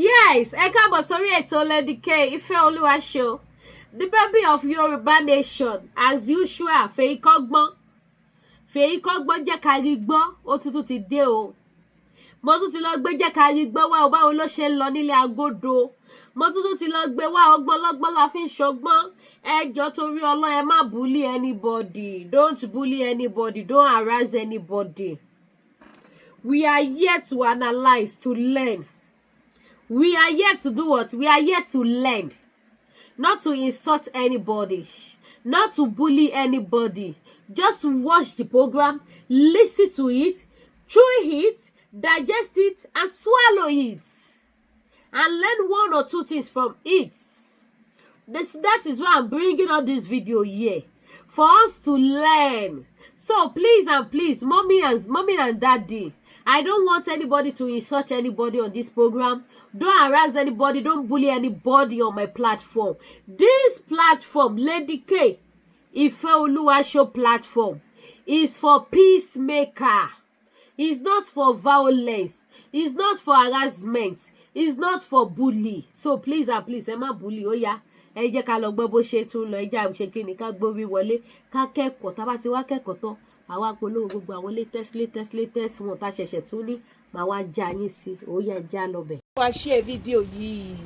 Yes, ẹ káàbọ̀ sórí ètò Lady K Ifeoluwa show. The baby of Yoruba nation, as usual, Fèyí kọ́gbọ́n jẹ́ ká rí gbọ́, ó tuntun ti dé o. Mo tún ti lọ gbé jẹ́ ká rí gbọ́ wá o báwo ló ṣe ń lọ nílé agodo. Mo tún ti lọ gbé wá ọgbọ́n lọ́gbọ́n la fi ń ṣọgbọ́n. Ẹ jọ̀ọ́ torí Ọlọ́run ẹ má bully anybody. Don't bully anybody. Don't harass anybody. We are here to analyze, to learn. We are here to do what? We are here to learn. Not to insult anybody. Not to bully anybody. Just watch the program, listen to it, chew it, digest it, and swallow it. And learn one or two things from it. That is why I'm bringing out this video here. For us to learn. So please and please, mommy and daddy, I don't want anybody to insult anybody on this program. Don't harass anybody. Don't bully anybody on my platform. This platform, Lady K Ifeoluwa show platform, is for peacemaker. It's not for violence. It's not for harassment. It's not for bully. So please and please, ẹ má bully. Ó yá, ẹ jẹ́ ká lọ gbọ́ bó ṣe tún lọ. Ẹ jẹ́ àṣẹ kíni ká gbórí wọlé. Ká kẹ́kọ̀ọ́. Tá bá ti wá kẹ́kọ̀ọ́ tán. Àwa polówó gbogbo àwọn latest wọn tá ṣẹ̀ṣẹ̀ tún ní màá wá já yín sí ó yẹ já lọ bẹ̀. Wá ṣe fídíò yìí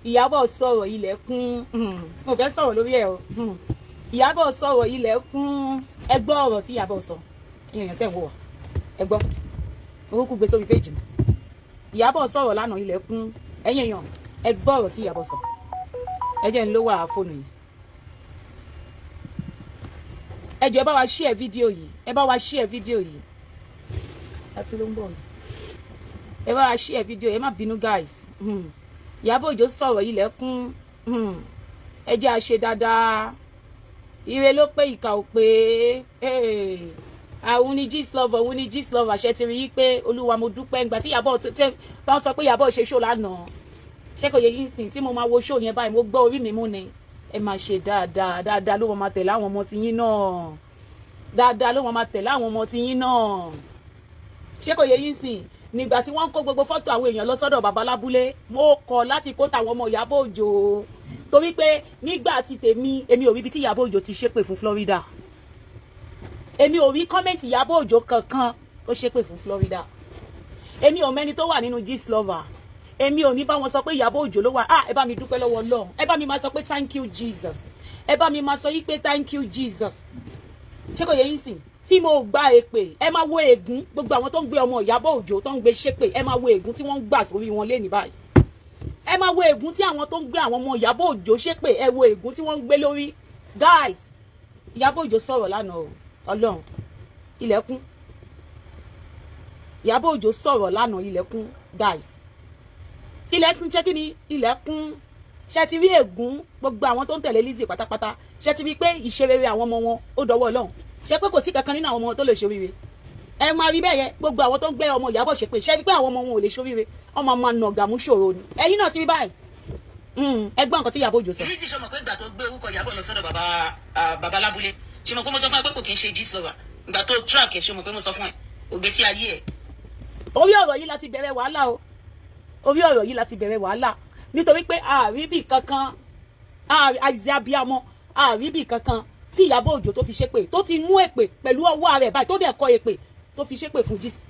Ìyábọ̀ sọ̀rọ̀ ilẹ̀kùn mo fẹ́ sọ̀rọ̀ lórí ẹ̀ o Ìyábọ̀ sọ̀rọ̀ ilẹ̀kùn ẹ gbọ́ ọ̀rọ̀ tí Ìyábọ̀ sọ èèyàn tẹ̀ ń wò wá ẹ gbọ́ orúkú gbé sórí péjì mi Ìyábọ̀ sọ̀rọ̀ lánàá ilẹ̀kùn ẹ̀yin èèyàn ẹ gbọ́ ọ̀rọ̀ tí Ìyábọ̀ sọ ẹ jẹ́ ń lówó àfọ̀nù yìí ẹ jọ̀ọ́ ẹ bá wa share fídíò yìí ẹ bá wa share fídíò yìí àti ló ń bọ̀ ẹ bá wa share fídíò ẹ má bínú guys Ìyábọ̀ Òjó sọ̀rọ̀ ilẹ̀kùn ẹ jẹ́ a ṣe dáadáa ire ló pé ìkà ò pé àwọn ní gist lover ṣe ti rí i pé olúwa mo dúpẹ́ ìgbà tí Ìyábọ̀ tó ń sọ pé Ìyábọ̀ ṣe show lánàá ṣé kò yẹ yín sìn tí mo máa wo show yẹn báyìí mo gbọ́ orí mi mú ni ẹ máa ṣe dáadáa ló máa tẹ̀lé àwọn ọmọ tiyín náà dáadáa ló máa tẹ̀lé àwọn ọmọ tiyín náà ṣé kò yẹ yín sìn nígbà tí wọ́n ń kó gbogbo fọ́tò àwọn èèyàn lọ sọ́dọ̀ bàbá lábúlé mo kọ̀ láti kó tàwọn ọmọ Ìyábọ̀ Òjó torí pé nígbà tí tèmi èmi ò rí ibi tí Ìyábọ̀ Òjó ti ṣépè fún Florida èmi ò rí kọ́mẹ̀ntì Ìyábọ̀ Òjó kankan tó ṣépè fún Florida èmi ò mẹ́ni tó wà nínú gist lover èmi ò ní bá wọn sọ pé Ìyábọ̀ Òjó ló wà ẹ bá mi dúpẹ́ lọ́wọ́ Ọlọ́run ẹ bá mi máa sọ pé thank you Jesus ẹ bá mi máa sọ yí pé thank you Jesus ṣé kò yẹ yín sìn tí mo gba èpè ẹ máa wo ègún gbogbo àwọn tó ń gbé ọmọ Ìyábọ̀ Òjó tó ń gbé ṣépè ẹ máa wo ègún tí wọ́n ń gbà sórí wọn lẹ́ni báyìí ẹ máa wo ègún tí àwọn tó ń gbé àwọn ọmọ Ìyábọ̀ Òjó ṣépè ẹ wo ègún tí wọ́n ń gbé lórí guys Ìyábọ̀ Òjó sọ̀rọ̀ lánàá o Ọlọ́run ilẹ̀kùn Ìyábọ̀ Òjó sọ̀rọ̀ lánàá ilẹ̀kùn guys ilẹ̀kùn ṣé kí ni ilẹ̀kùn ṣe ti rí ègún gbogbo àwọn tó ń tẹ̀lé Lizzy pátápátá ṣe ti rí pé ìṣerere àwọn ọmọ wọn ó dọwọ́ Ọlọ́run ṣe pé kò sí kankan nínú àwọn ọmọ wọn tó lè ṣoríire ẹ máa rí bẹ́ẹ̀ yẹn gbogbo àwọn tó ń gbé ọmọ Ìyábọ̀ ṣépè ṣe rí pé àwọn ọmọ wọn ò lè ṣoríire ọmọ máa nà gàmú ṣòro ni ẹ̀yin náà ti rí báyìí ẹgbọ́n nǹkan tí Ìyábọ̀ Òjó sọ. Lizzy ṣọmọ pé ìgbà tó gbé orúkọ Ìyábọ̀ lọ sọ́dọ̀ bàbá lábúlé ṣe mọ̀ pé mo sọ fún ẹ pé kò kí ń ṣe gist lover ìgbà tó track ẹ ṣe mọ̀ pé mo sọ fún ẹ ògbésí ayé ẹ. orí ọ̀rọ̀ yìí láti bẹ̀rẹ̀ wàhálà o orí ọ̀rọ̀ yìí láti bẹ̀rẹ̀ wàhálà nítorí pé àríbì kankan àìsíabíamọ àríbì kankan tí Ìyábọ̀ Òjó tó fi ṣépè tó ti mú èpè pẹ̀lú ọwọ́ rẹ̀ báyìí tó dẹ̀ kọ èpè tó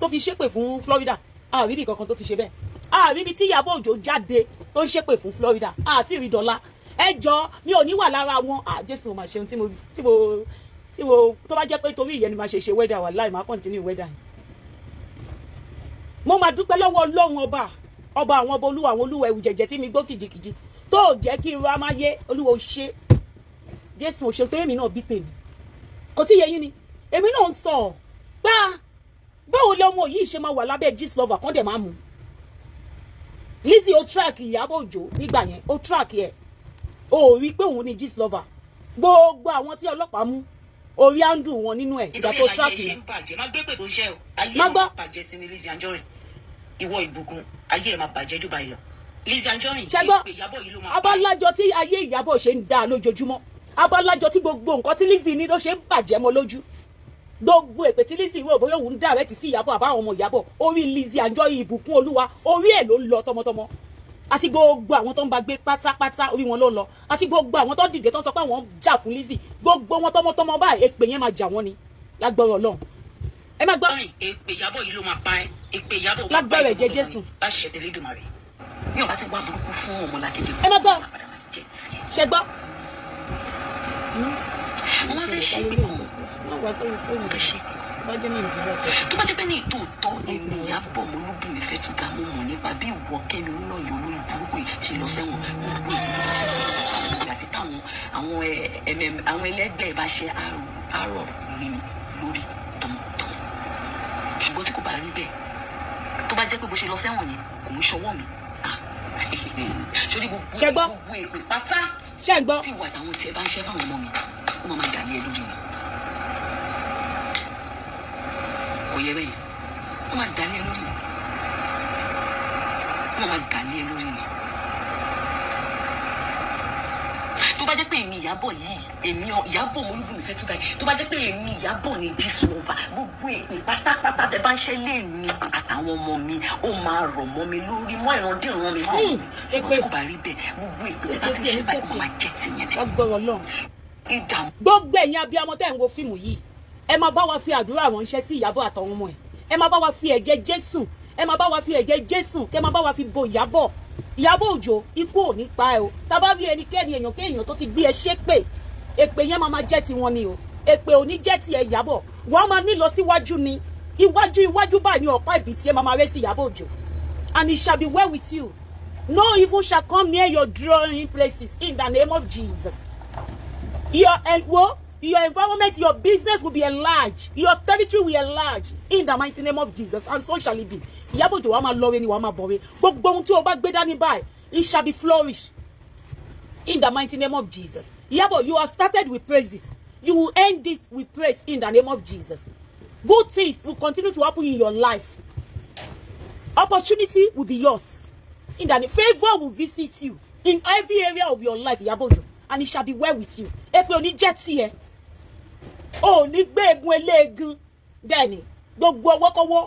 fi ṣépè fún Florida àríbì kankan tó ti ṣe bẹ́ẹ̀ àríbí tí Ìyábọ̀ Òjó jáde tó ń ṣépè fún Florida àti ìrìdọ́lá ẹjọ́ mi ò ní wà lára wọn Jésù mo máa ṣe ohun tí mo tó bá jẹ́ pé torí ìyẹn ni máa ṣe wẹ́dà wà láì máa continue wẹ́dà yìí mo máa dúpẹ́ lọ́wọ́ Ọlọ́run ọba àwọn ọba olúwa àwọn olúwa ẹ̀wù jẹ̀jẹ̀ tí mi gbó kìjìkìjì tó jẹ́ kí irú amáyé olúwa ò ṣe Jésù òṣèlú tó èmi náà bí tèmi kò tí yẹ yín ni èmi náà ń sọ gbá báwo lọ́mọ yìí ṣe máa wà lábẹ́ gist lover kan dẹ̀ máa mú Lizzy ó track Ìyábọ̀ Òjó nígbà yẹn ó track yẹ ó rí pé òun ni gist lover gbogbo àwọn tí ọlọ́pàá mú orí àǹdù wọn nínú ẹ̀ ìgbà tó track yẹn má gbé pè tó ń ṣe o ayé ẹ̀ máa bàjẹ́ sí ni Lizzy Anjorin ìwọ ìbùkún ayé ẹ̀ máa bàjẹ́ jù báyìí lọ Lizzy Anjorin ìpè Ìyábọ̀ yìí ló máa pa abálájọ tí ayé Ìyábọ̀ ṣe ń dá lójoojúmọ́ abálájọ tí gbogbo nǹkan tí Lizzy ní ló ṣe ń bàjẹ́ mọ́ lójú gbogbo èpè tí Lizzy rò bóyá òun direct sí Iyabo àbá àwọn ọmọ Iyabo orí Lizzy Anjorin ìbùkún Olúwa orí ẹ̀ ló lọ tọmọtọmọ àti gbogbo àwọn tó ń bá gbé pátápátá orí wọn ló lọ àti gbogbo àwọn tó dìde tó sọ pé àwọn jà fún Lizzy gbogbo wọn tọmọtọmọ báyìí èpè yẹn máa jà wọ́n ni lágbára Ọlọ́run ẹ má gbọ́ èpè Iyabo yìí ló máa pa ẹ́ èpè Iyabo lágbára ẹ̀jẹ̀ Jésù láṣẹ tẹ̀lé Èdùmàrè mi ò bá ti wá burúkú fún ọmọlàkejì ẹ má gbọ́ ṣe gbọ́. mo máa fẹ́ ṣe pé wọ́n wá sórí fóònù bá jẹ́ Nàìjíríà pẹ̀lú. tó bá jẹ́ pé ní ìtòótọ́ èmi Iyabo mo lóbìnrin fẹ́ tún ga mo mọ̀ nípa bí ìwọ kẹ́mi náà yọ lórí burúkú yìí ṣe lọ sẹ́wọ̀n gbogbo ìlú àti táwọn àwọn ẹlẹ́gbẹ́ bá ṣe àárọ̀ mi lórí tọmọtọmọ ṣùgbọ́n tí kò bá rí bẹ́ẹ̀ tó bá jẹ́ pé bó ṣe lọ sẹ́wọ̀n yẹn kò ń ṣọwọ́ mi sórí gbogbo èpè pátá tí ìwà àwọn tí ẹ bá ń ṣe fáwọn ọmọ mi ó máa dà ní ẹ lórí mi kò yẹ bẹ́ẹ̀ ó máa dà ní ẹ lórí mi ó máa dà ní ẹ lórí mi tó bá jẹ́ pé èmi Iyabo yìí èmi Iyabo mo lùbùn ìfẹ́ tó ga yìí tó bá jẹ́ pé èmi Iyabo ni dísùlọ́và gbogbo èpè pátápátá tẹ bá ń ṣe lé mi àtàwọn ọmọ mi ó máa rọ̀ mọ́ mi lórí mọ́ ìrandíran mi mọ́ ṣùgbọ́n tí kò bá rí bẹ́ẹ̀ gbogbo èpè tẹ bá ti ṣe báyìí kó máa jẹ́ tìyẹn ní. ọgbọrọ lọ ìdààmú. gbogbo ẹ̀yin abiyamọ tẹ́ ń wo fíìmù yìí ẹ máa bá wa fi àdúrà ránṣẹ́ sí Iyabo àtàwọn ọmọ ẹ máa bá wa fi ẹ̀jẹ̀ Jésù ẹ máa bá wa fi ẹ̀jẹ̀ Jésù kẹ́ máa bá wa fi bo Iyabo Iyabo Òjó ikú ò ní pa ẹ o tá bá rí ẹnikẹ́ni èèyàn kéèyàn tó ti gbé ẹ ṣépè èpè yẹn máa jẹ́ tiwọn ni o èpè ò ní jẹ́ ti ẹ Iyabo wọ́n máa ní lọ síwájú ni iwájú báyìí ní ọ̀pá ìbí tí ẹ máa rẹ́ sí Iyabo Òjó and it shall be well with you no evil shall come near your dwelling places in the name of Jesus. Your environment, your business will be enlarged. Your territory will enlarge in the mighty name of Jesus. And so shall it be. Iyabo Òjó wa máa lọ ni wa máa bọ̀ re. Gbogbo ohun tí o bá gbé dání báyìí, it shall be flourish in the mighty name of Jesus. Iyabo, you have started with praises. You will end it with praise in the name of Jesus. Good things will continue to happen in your life. Opportunity will be yours. In the favor will visit you in every area of your life, Iyabo Òjó. And it shall be well with you. Èpè ò ní jẹ́ tiẹ̀. Ó ní gbé egun eléegun bẹ́ẹ̀ ni gbogbo ọwọ́ kọ́wọ́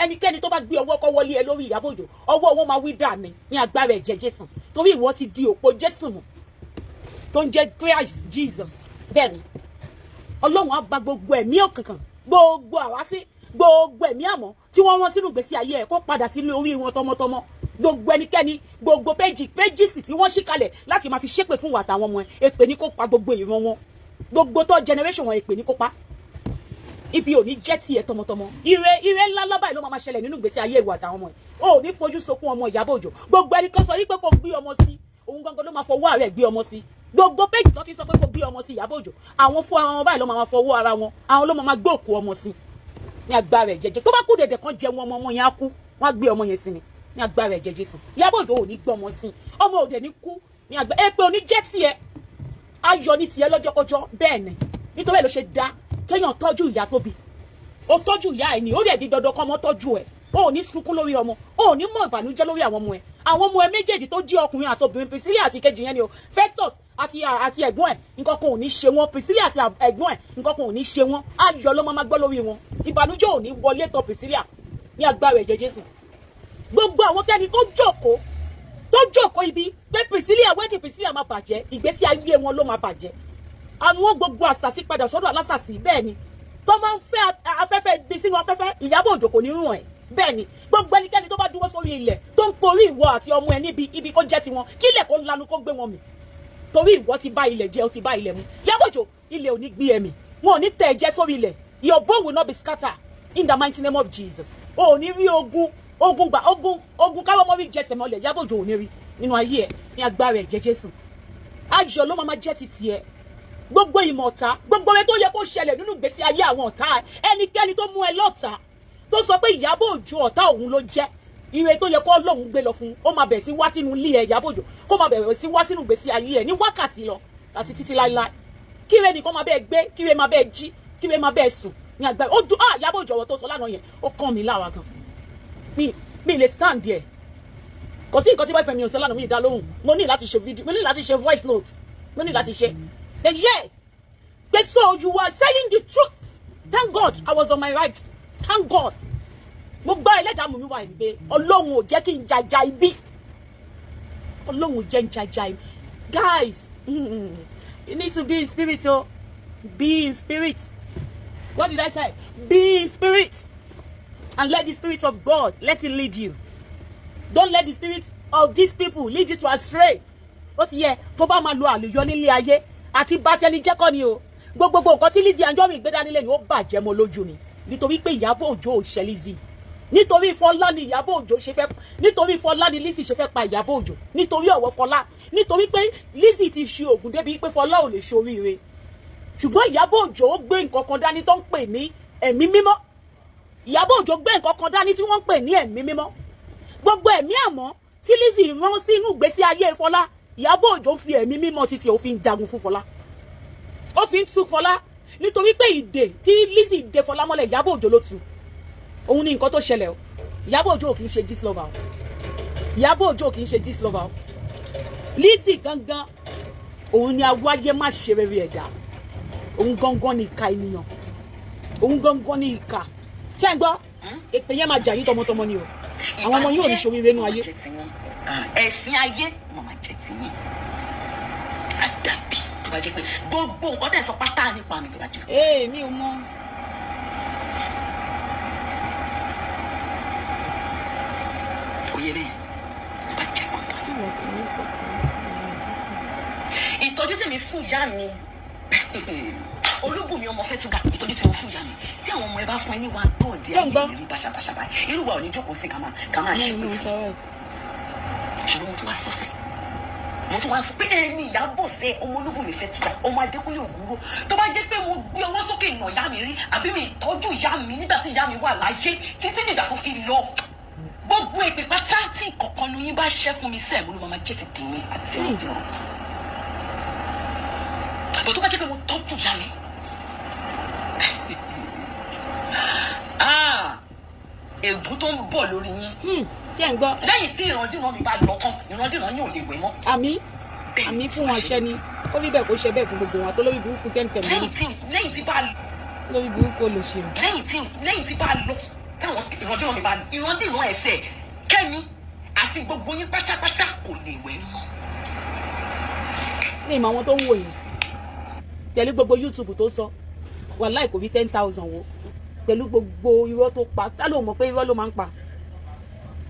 ẹnikẹ́ni tó bá gbé ọwọ́ kọ́wọ́ lé ẹ lórí Iyabo Òjó ọwọ́ wọn máa wí dà ní agbára ẹ̀jẹ̀ Jésù torí ìwọ ti di òpó Jésù mọ̀ tó ń jẹ́ Christ Jesus bẹ́ẹ̀ ni Ọlọ́run á bà gbogbo ẹ̀mí òkùnkùn gbogbo àwásí gbogbo ẹ̀mí àmọ́ tí wọ́n rán sínú ìgbésí ayé ẹ̀ kó padà sínú orí wọn tọmọtọmọ gbogbo ẹnikẹ́ni gbogbo péjì tí wọ́n ṣí kalẹ̀ láti máa fi ṣépè fún wa àtàwọn ọmọ ẹ̀ èpè ní kó pa gbogbo ìran wọn gbogbo tó generation wọn èpè ní kó pa ibi ò ní jẹ́ tiẹ̀ tọmọtọmọ ire ńlá lọ́bàá ló máa ṣẹlẹ̀ nínú ìgbésí ayé ìwà àtàwọn ọmọ ẹ̀ ò ní fojú sunkún ọmọ Iyabo Òjó gbogbo ẹni kan sọ yí pé kò gbé ọmọ sí òun gangan ló máa fọwọ́ rẹ̀ gbé ọmọ sí gbogbo péjì tó ti sọ pé kò gbé ọmọ sí Iyabo Òjó àwọn fún ara wọn báyìí ló máa fọwọ́ ara wọn àwọn ló máa gbé òkú ọmọ sí ní agbára ẹ̀ jẹ́jẹ́ tó bá kú dẹ̀dẹ̀ kan jẹun ọmọ yẹn á kú wọ́n á gbé ọmọ yẹn sí ni ní agbára ẹ̀ jẹ́jẹ́ sí Iyabo Òjó ò ní gbọ́ ọmọ sí ọmọ òde ní kú ní agbára èpè ò ní jẹ́ tiẹ̀ ayọ̀ ní tiẹ̀ lọ́jọ́kọjọ́ bẹ́ẹ̀ ni nítorí ló ṣe dá kéèyàn tọ́jú ìyá tó bí ó tọ́jú ìyá ẹ̀ ní ó dẹ̀ di dandan kọ́ ọmọ tọ́jú ẹ̀ ó ní sunkún lórí ọmọ ó ní mọ̀ ìbànújẹ́ lórí àwọn ọmọ ẹ̀ méjèèjì tó jí ọkùnrin àti obìnrin Priscilla àti ìkejì yẹn ni o Festus àti ẹ̀gbọ́n ẹ̀ nǹkan kan ò ní ṣe wọ́n Priscilla àti ẹ̀gbọ́n ẹ̀ nǹkan kan ò ní ṣe wọ́n ayọ̀ ló máa gbọ́ lórí wọn ìbànújẹ́ ò ní wọlé tọ̀ Priscilla ní agbára ẹ̀jẹ̀ Jésù gbogbo àwọn kẹ́ni tó jókòó ibi pé Priscilla wedding Priscilla máa bàjẹ́ ìgbésí ayé wọn ló máa bàjẹ́ àwọn gbogbo àṣàsí padà sọ́dọ̀ alásàsí bẹ́ẹ̀ ni tó máa ń fẹ́ afẹ́fẹ́ gbé sínú afẹ́fẹ́ Iyabo Òjó kò ní rùn ẹ̀ bẹ́ẹ̀ ni gbogbo ẹnikẹ́ni tó bá dúró sórí ilẹ̀ tó ń porí ìwọ àti ọmọ ẹ níbi ibi kó jẹ́ tiwọn kí ilẹ̀ kó lanu kó gbé wọn mì torí ìwọ ti bá ilẹ̀ jẹ́ ó ti bá ilẹ̀ mu Iyabo Òjó ilẹ̀ ò ní gbé ẹ̀mí wọn ò ní tẹ̀ ẹ̀jẹ̀ sórí ilẹ̀ your bone will not be scattered in the mighty name of Jesus o ò ní rí ogun káwọ́ mọ́rí jẹsẹ̀ mọ́lẹ̀ Iyabo Òjó ò ní rí nínú ayé ẹ̀ ní agbára ẹ̀jẹ̀ Jésù ayọ̀ ló máa jẹ́ ti tiẹ̀ gbogbo ìmọ̀ ọ̀tá gbogbo ẹ tó yẹ kó ṣẹlẹ̀ nínú ìgbésí ayé àwọn ọ̀tá ẹnikẹ́ni tó mú ẹ lọ́tá tó sọ pé Iyabo Òjó ọ̀tá òun ló jẹ́ ire tó yẹ kó Ọlọ́run gbé lọ fún ó máa bẹ̀rẹ̀ sí wá sínú ilé ẹ Iyabo Òjó kó máa bẹ̀rẹ̀ sí wá sínú ìgbésí ayé ẹ ní wákàtí lọ àti títí láíláí kíre nìkan máa bẹ́ẹ̀ gbé kíre máa bẹ́ẹ̀ jí kíre máa bẹ́ẹ̀ sùn ní agbára ó dùn Iyabo Òjó ọ̀rọ̀ tó sọ lánàá yẹn ó kàn mí lára gan mi lè stand there kò sí nǹkan tí boyfriend mi ò sọ lánàá mi dá lóhùn mo ní láti ṣe video mo ní láti ṣe voice note mo ní láti ṣe yeah but so you are saying the truth Thank God I was on my right. Thank God. Mo gba ẹlẹ́dàá mú mi wá ìgbé. Ọlọ́run ò jẹ́ kí n jaja ibi. Ọlọ́run ò jẹ́ n jaja ibi. Guys, you need to be in spirit, oh. Be in spirit. What did I say? Be in spirit. And let the spirit of God, let it lead you. Don't let the spirit of these people lead you to astray. Ó ti yẹ tó bá máa lo àlùyọ nílé ayé àti bátẹni jẹ́kọ́ ni o. Gbogbo nǹkan tí Lizzy Anjorin gbé dání lẹ́nu ó bàjẹ́ mọ́ lójú ni. Nítorí pé Iyabo Ojo ò ṣe Lizzy. Nítorí Fọlá ni Iyabo Ojo ṣe fẹ́, nítorí Fọlá ni Lizzy ṣe fẹ́ pa Iyabo Ojo. Nítorí ọ̀wọ̀ Fọlá. Nítorí pé Lizzy ti ṣe ògùn débi pé Fọlá ò lè ṣoríire. Ṣùgbọ́n Iyabo Ojo ó gbé nǹkan kan dání tó ń pè ní ẹ̀mí mímọ́. Iyabo Ojo gbé nǹkan kan dání tí wọ́n ń pè ní ẹ̀mí mímọ́. Gbogbo ẹ̀mí àmọ́ tí Lizzy rán sínú ìgbésí ayé Fọlá, Iyabo Ojo fi ẹ̀mí mímọ́ títí ó fi ń jagun fún Fọlá. Ó fi ń tú Fọlá nítorí pé ìdè tí Lizzy dè Fọlá mọ́lẹ̀ Iyabo Ojo ló tú. Òun ni nǹkan tó ṣẹlẹ̀ o. Iyabo Ojo kì í ṣe gist lover o. Iyabo Ojo kì í ṣe gist lover o. Lizzy gangan òun ni awáyé má ṣe rere ẹ̀dá. Òun gangan ni ìka ènìyàn. Òun gangan ni ìka. Ṣé ń gbọ́? Èpè yẹn máa jà yín tọmọtọmọ ni o. Àwọn ọmọ yóò ní ṣoríire nínú ayé. Ẹ̀sìn ayé mo máa jẹ ti yín. Àdàbí tó bá jẹ́ pé gbogbo nǹkan tẹ́ sọ pátá nípa mi tó bá jẹ́. Mi ò mọ̀. Oyè bẹ́ẹ̀ bá jẹ́ pọ̀ntàn. Ìtọ́jú tí mi fún ìyá mi. Olúbùnmi ọmọ fẹ́ tún ga ìtọ́jú tí mo fún ìyá mi. Tí àwọn ọmọ ẹ bá fún ẹ ní wa tó di ayé ìrírí báṣabáṣa báyìí. Irú wa ò ní jókòó sí ká máa ṣe pé fún. Ṣùgbọ́n mo tún wá sọ sí. Mo tún wá sọ pé èmi Ìyábọ̀ sẹ́ ọmọ Olúbùnmi fẹ́ tún ga ọmọ Adékúnlé Ògúnrò. Tó bá jẹ́ pé mo gbé ọwọ́ sókè ìnà ìyá mi rí àbí mi ìtọ́jú ìyá mi nígbà tí ìyá mi wà láyé títí nígbà tó fi lọ. Gbogbo èpè pátá tí kọ̀ọ̀kan ní yín bá ṣẹ́ fún mi sẹ́ẹ̀ mo ló máa jẹ́ ti dìní àti àjọ. Àbọ̀ tó bá jẹ́ pé mo tọ́jú ìyá mi. Ègún tó ń bọ̀ lórí yín. Jẹ́ ń gbọ́. Lẹ́yìn tí ìrandíran mi bá lọ tán, ìrandíran yín ò lè wẹ̀ mọ́. Àmì fún wọn ṣẹ́ ni. Ó rí bẹ́ẹ̀ kó ṣe bẹ́ẹ̀ fún gbogbo wọn tó lórí burúkú kẹ́ńkẹ́ mi. Lẹ́yìn tí bá lọ. Lórí burúkú ó lè ṣe. Lẹ́yìn tí bá lọ, táwọn ìrandíran mi bá lọ, ìrandíran ẹ̀sẹ̀ Kẹ́mi àti gbogbo yín pátápátá kò lè wẹ̀ mọ́. Ní ìmọ̀ àwọn tó ń wò yìí. Pẹ̀lú gbogbo YouTube tó sọ. Wàláì kò rí 10,000 wo. Pẹ̀lú gbogbo irọ́ tó pa. Ta ló mọ̀ pé irọ́ ló máa ń pa?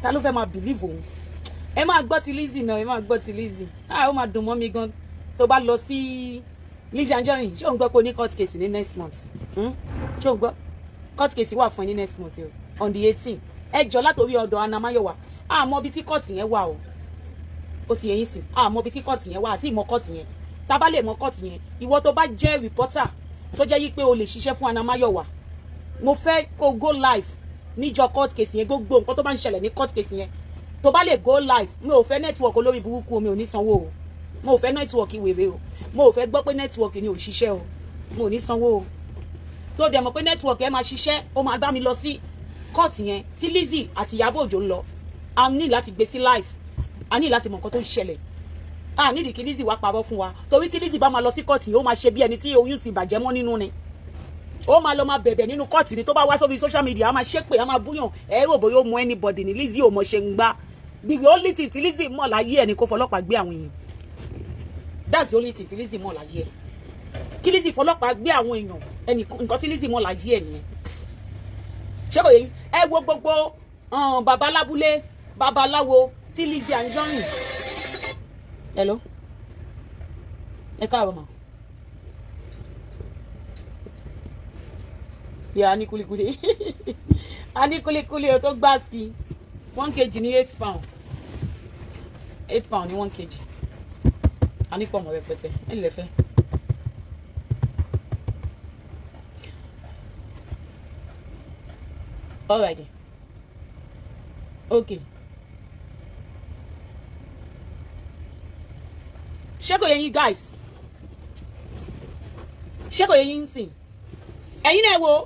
Ta ló fẹ́ máa believe òun? Ẹ máa gbọ́ ti Lizzy náà, ẹ máa gbọ́ ti Lizzy. Ó máa dùn mọ́ mi gan. Tó bá lọ sí Lizzy Anjorin, ṣé òun gbọ́ pé ó ní court case ní next month? Ṣé òun gbọ́? Court case wà fún ẹ ní next month o, on the 18th. Ẹ jọ látòrí ọ̀dọ̀ Anamáyọ̀wá. Àmọ́ bí tí court yẹn wà o. Ó ti yẹyin sìn. Àmọ́ bí tí court yẹn wà àti ìmọ̀ court yẹn. Tá bá lè mọ̀ court yẹn. Ìwọ tó bá jẹ́ reporter tó jẹ́ yí pé o lè ṣiṣẹ́ fún Anamáyọ̀wá. Mo fẹ́ kó go live níjọ́ court case yẹn, gbogbo nǹkan tó bá ń ṣẹlẹ̀ ní court case yẹn tó bá lè go live. Mi ò fẹ́ network olórí burúkú, mi ò ní sanwó o. Mo ò fẹ́ network wèrè o. Mo ò fẹ́ gbọ́ pé network ni ò ṣiṣẹ́ o. Mo ò ní sanwó o. Tó dẹ̀ mọ̀ pé network ẹ máa ṣiṣẹ́, ó máa bá mi lọ sí court yẹn tí Lizzy àti Iyabo Ojo ń lọ. A ní láti gbé sí live. A ní láti mọ̀ nǹkan tó ń ṣẹlẹ̀. A nídìí kí Lizzy wá parọ́ fún wa. Torí tí Lizzy bá máa lọ sí court yẹn, ó máa ṣe bí ẹni tí oyún ti bàjẹ́ mọ́ nínú ni. Ó máa lọ máa bẹ̀bẹ̀ nínú kọ́ọ̀tì ni. Tó bá wá sórí social media, a máa ṣépè, a máa búyàn. Ẹ rò bóyá ó mọ anybody ni. Lizzy ò mọ̀ ṣe ń gbá. The only thing tí Lizzy mọ̀ láyé ẹ̀ ni kó fọlọ́pàá gbé àwọn èèyàn. That's the only thing tí Lizzy mọ̀ láyé ẹ̀. Kí Lizzy fọlọ́pàá gbé àwọn èèyàn, nǹkan tí Lizzy mọ̀ láyé ẹ̀ nìyẹn. Ṣé kò yẹ ẹ wo gbogbo bàbá lábúlé, babaláwo tí Lizzy Anjorin. Hello? Ẹ káàbọ̀ mà. Yeah, ani kulikuli. Ani kulikuli o tó gbáàsì. 1 kg ní 8 pound. 8 pound ní 1 kg. Ani pọ̀ mọ́ rẹpẹtẹ. Ẹ lè fẹ́. All right. Okay. Ṣé kò yé yín guys? Ṣé kò yé yín sìn? Ẹ̀yin náà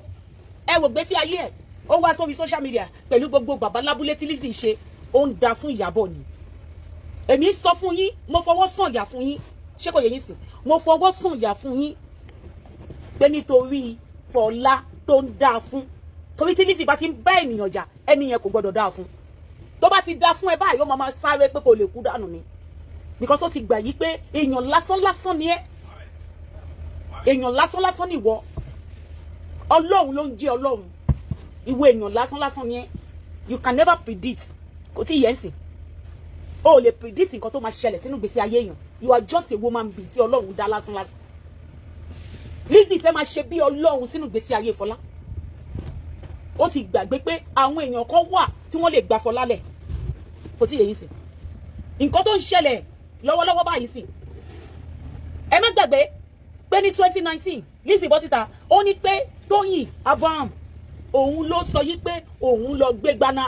ẹ wò gbésí ayé ẹ̀. Ó wá sórí social media pẹ̀lú gbogbo bàbá lábúlé tí Lizzy ṣe. Ó ń da fún Iyabo ni. Èmi sọ fún yín, mo fọwọ́ sọ̀yà fún yín. Ṣé kò yé yín sìn? Mo fọwọ́ sọ̀yà fún yín pé nítorí Fọlá tó ń dáa fún torí tí Lizzy bá ti ń bá ènìyàn jà ẹni yẹn kò gbọdọ̀ dáa fún tó bá ti dáa fún ẹ báyìí ó máa sáré pé kò lè kú dànù ni because ó ti gbà yí pé èèyàn lásán ni ẹ́ èèyàn lásán ni ìwọ Ọlọ́run ló ń jẹ́ Ọlọ́run ìwọ èèyàn lásán ni ẹ́ you can never predict kò tí yẹn sìn o lè predict nǹkan tó máa ṣẹlẹ̀ sínú ìgbésí ayé èèyàn you are just a woman being tí Ọlọ́run dá lásán Lizzy fẹ́ máa ṣe bí Ọlọ́run sínú ìgbésí ayé Fọlá ó ti gbàgbé pé àwọn èèyàn kan wà tí wọ́n lè gba Fọlá lẹ̀ kò tí yẹn sìn nǹkan tó ń ṣẹlẹ̀ lọ́wọ́lọ́wọ́ báyìí sìn ẹ má gbàgbé pé ní 2019 Lizzy bọ́ síta ó ní pé Tóyìn Abraham òun ló sọ yí pé òun lọ gbé gbaná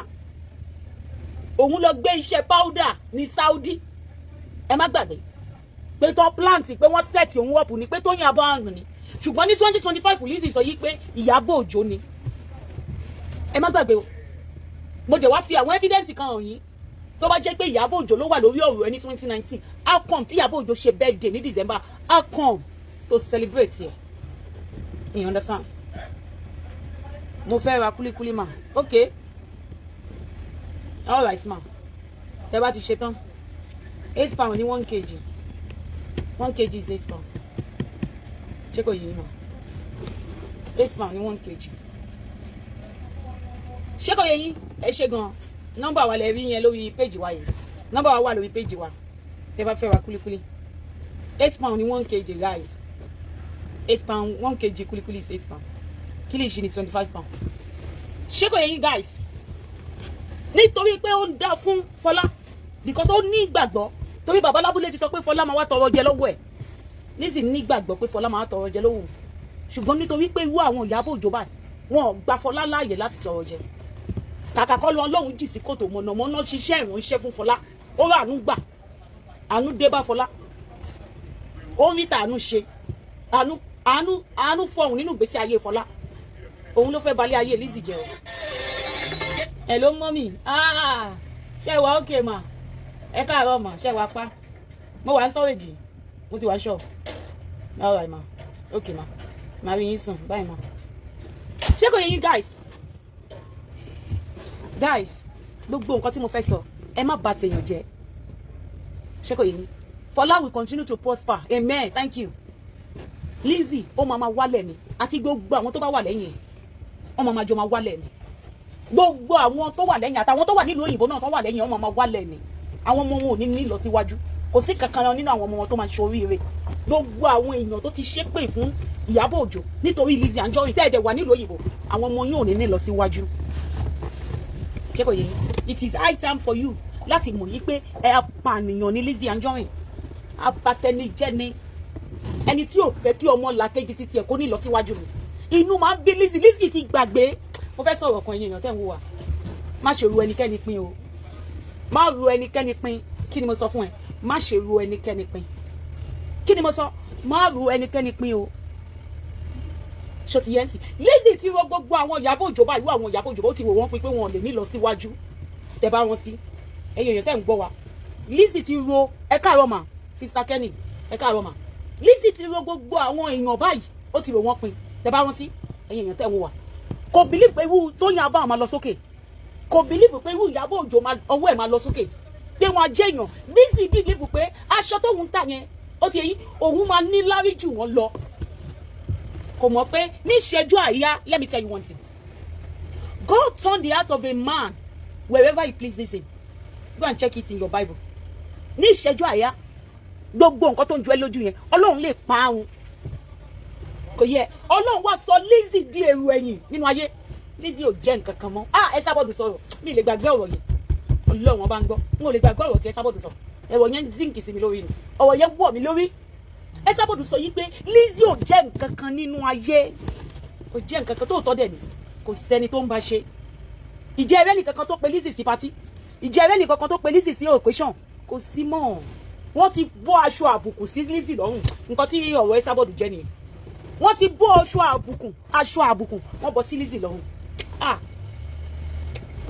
òun lọ gbé iṣẹ́ powder ní Saudi ẹ má gbàgbé pé tó plant pé wọ́n set òun up ní pé Tóyìn Abraham ni ṣùgbọ́n ní 2025 Lizzy sọ yí pé Iyabo Òjó ni ẹ má gbàgbé o mo dẹ̀ wá fi àwọn evidence kan hàn yín tó bá jẹ́ pé Iyabo Òjó ló wà lórí ọ̀rọ̀ ẹ ní 2019 how come tí Iyabo Òjó ṣe birthday ní December how come to celebrate here you understand mo fẹ́ ra kúlíkúlí ma okay all right ma tẹ́ bá ti ṣe tán £8 ní 1 kg 1 kg is £8 ṣé kò yé ma £8 ní 1 kg ṣé kò yé yín ẹ ṣe gan nọ́mbà wa lè rí yẹn lórí péjì wa yẹn nọ́mbà wa wà lórí péjì wa tẹ́ bá fẹ́ ra kúlíkúlí £8 ní 1 kg guys £8 1 kg kúlíkúlí is £8 kilichi ní £25 ṣé kò yé yín guys nítorí pé ó ń dá fún Fọlá because ó ní ìgbàgbọ́ torí bàbá lábúlé ti sọ pé Fọlá máa wá tọrọ jẹ lọ́wọ́ ẹ̀ Lizzy ní ìgbàgbọ́ pé Fọlá máa wá tọrọ jẹ lọ́wọ́ ṣùgbọ́n nítorí pé irú àwọn Iyabo Òjó báyìí wọn ò gba Fọlá láàyè láti tọrọ jẹ kàkà kọ́ lọ Ọlọ́run jì sí kòtò mọ̀nàmọ́ná ṣiṣẹ́ ìránṣẹ́ fún Fọlá ó rà àánú gbà àánú dé bá Fọlá ó rí tàánú ṣe àánú fọhùn nínú ìgbésí ayé Fọlá òun ló fẹ́ balẹ̀ ayé Lizzy jẹ́ o hello mommy ṣé wà okay ma ẹ káàárọ̀ ma ṣé wà pa mo wà ń storage mo ti wà shop all right ma okay ma ma rí yín sùn bye ma ṣé kò yé yín guys gbogbo nǹkan tí mo fẹ́ sọ ẹ má bà tèèyàn jẹ́ ṣé kò yé yín Fọlá will continue to prosper amen thank you Lizzy ó máa wálẹ̀ ni àti gbogbo àwọn tó bá wà lẹ́yìn wọ́n máa jọ máa wálẹ̀ ni gbogbo àwọn tó wà lẹ́yìn àtàwọn tó wà nílùú òyìnbó náà tó wà lẹ́yìn wọ́n máa wálẹ̀ ni àwọn ọmọ wọn ò ní lọ síwájú kò sí kankan nínú àwọn ọmọ wọn tó máa ṣoríire gbogbo àwọn èèyàn tó ti ṣépè fún Iyabo Òjó nítorí Lizzy Anjorin tẹ́ẹ̀dẹ̀ wà nílùú òyìnbó àwọn ọmọ yóò ní lọ síwájú kẹ́kọ̀ọ́ yẹn it is high time for you láti mọ̀ yí pé ẹ apànìyàn ní Lizzy Anjorin abatẹnijẹ́ ni ẹni tí ò fẹ́ kí ọmọ làkejì títí ẹ̀ kó ní lọ síwájú mi inú máa ń bí Lizzy ti gbàgbé mo fẹ́ sọ̀rọ̀ kan èèyàn tẹ́ ń wò wá má ṣe ru ẹnikẹ́ni pin o má ru ẹnikẹ́ni pin kí ni mo sọ fún ẹ má ṣe ru ẹnikẹ́ni pin kí ni mo sọ má ru ẹnikẹ́ni pin o ṣó ti yẹn sì Lizzy ti ro gbogbo àwọn Iyabo Òjó báyìí àwọn Iyabo Òjó ó ti wò wọ́n pin pé wọn ò lè ní lọ síwájú tẹ́ bá rántí èèyàn tẹ́ ń gbọ́ wa Lizzy ti ro ẹ káàárọ̀ mà sister Kenny ẹ káàárọ̀ mà Lizzy ti ro gbogbo àwọn èèyàn báyìí ó ti wò wọ́n pin tẹ́ bá rántí èèyàn tẹ́ ń wò wá kò believe pé irú Tóyìn Abraham máa lọ sókè kò believe pé irú Iyabo Òjó ọwọ́ ẹ̀ máa lọ sókè pé wọ́n á jẹ́ èèyàn Lizzy believe pé aṣọ tóun tà yẹn ó ti yẹn òun máa ní lárí jù wọ́n lọ kò mọ̀ pé ní ìṣẹ́jú àyà let me tell you one thing God turned the heart of a man wherever he pleases him go and check it in your Bible ní ìṣẹ́jú àyà gbogbo nǹkan tó ń ju ẹ lójú yẹn Ọlọ́run lè pa áhùn kò yẹ Ọlọ́run wá sọ Lizzy di èrò ẹ̀yìn nínú ayé Lizzy ò jẹ́ nǹkan kan mọ́ ẹ Sábọ̀dù sọ̀rọ̀ mi lè gbàgbé ọ̀rọ̀ yẹn Ọlọ́run wọn bá ń gbọ́ n ò lè gbàgbé ọ̀rọ̀ tí ẹ Sábọ̀dù sọ ẹ̀rọ yẹn zinc sí mi lórí ni ọ̀rọ̀ yẹn wọ̀ mí lórí ẹ Sábọ̀dù sọ yìí pé Lizzy ò jẹ́ nǹkan kan nínú ayé ò jẹ́ nǹkan kan tó tọ́ dẹ̀ ni kò sẹ́ni tó ń bá ṣe ìjẹ́ ẹrẹ́ nìkan kan tó pe Lizzy sí patí ìjẹ́ ẹrẹ́ nìkan kan tó pe Lizzy sí occasion kò sí mọ́ wọ́n ti bọ́ aṣọ àbùkù sí Lizzy lọ́rùn nǹkan tí ọ̀rọ̀ ẹ Sábọ̀dù jẹ́ nìyẹn wọ́n ti bọ́ aṣọ àbùkù wọ́n bọ́ sí Lizzy lọ́rùn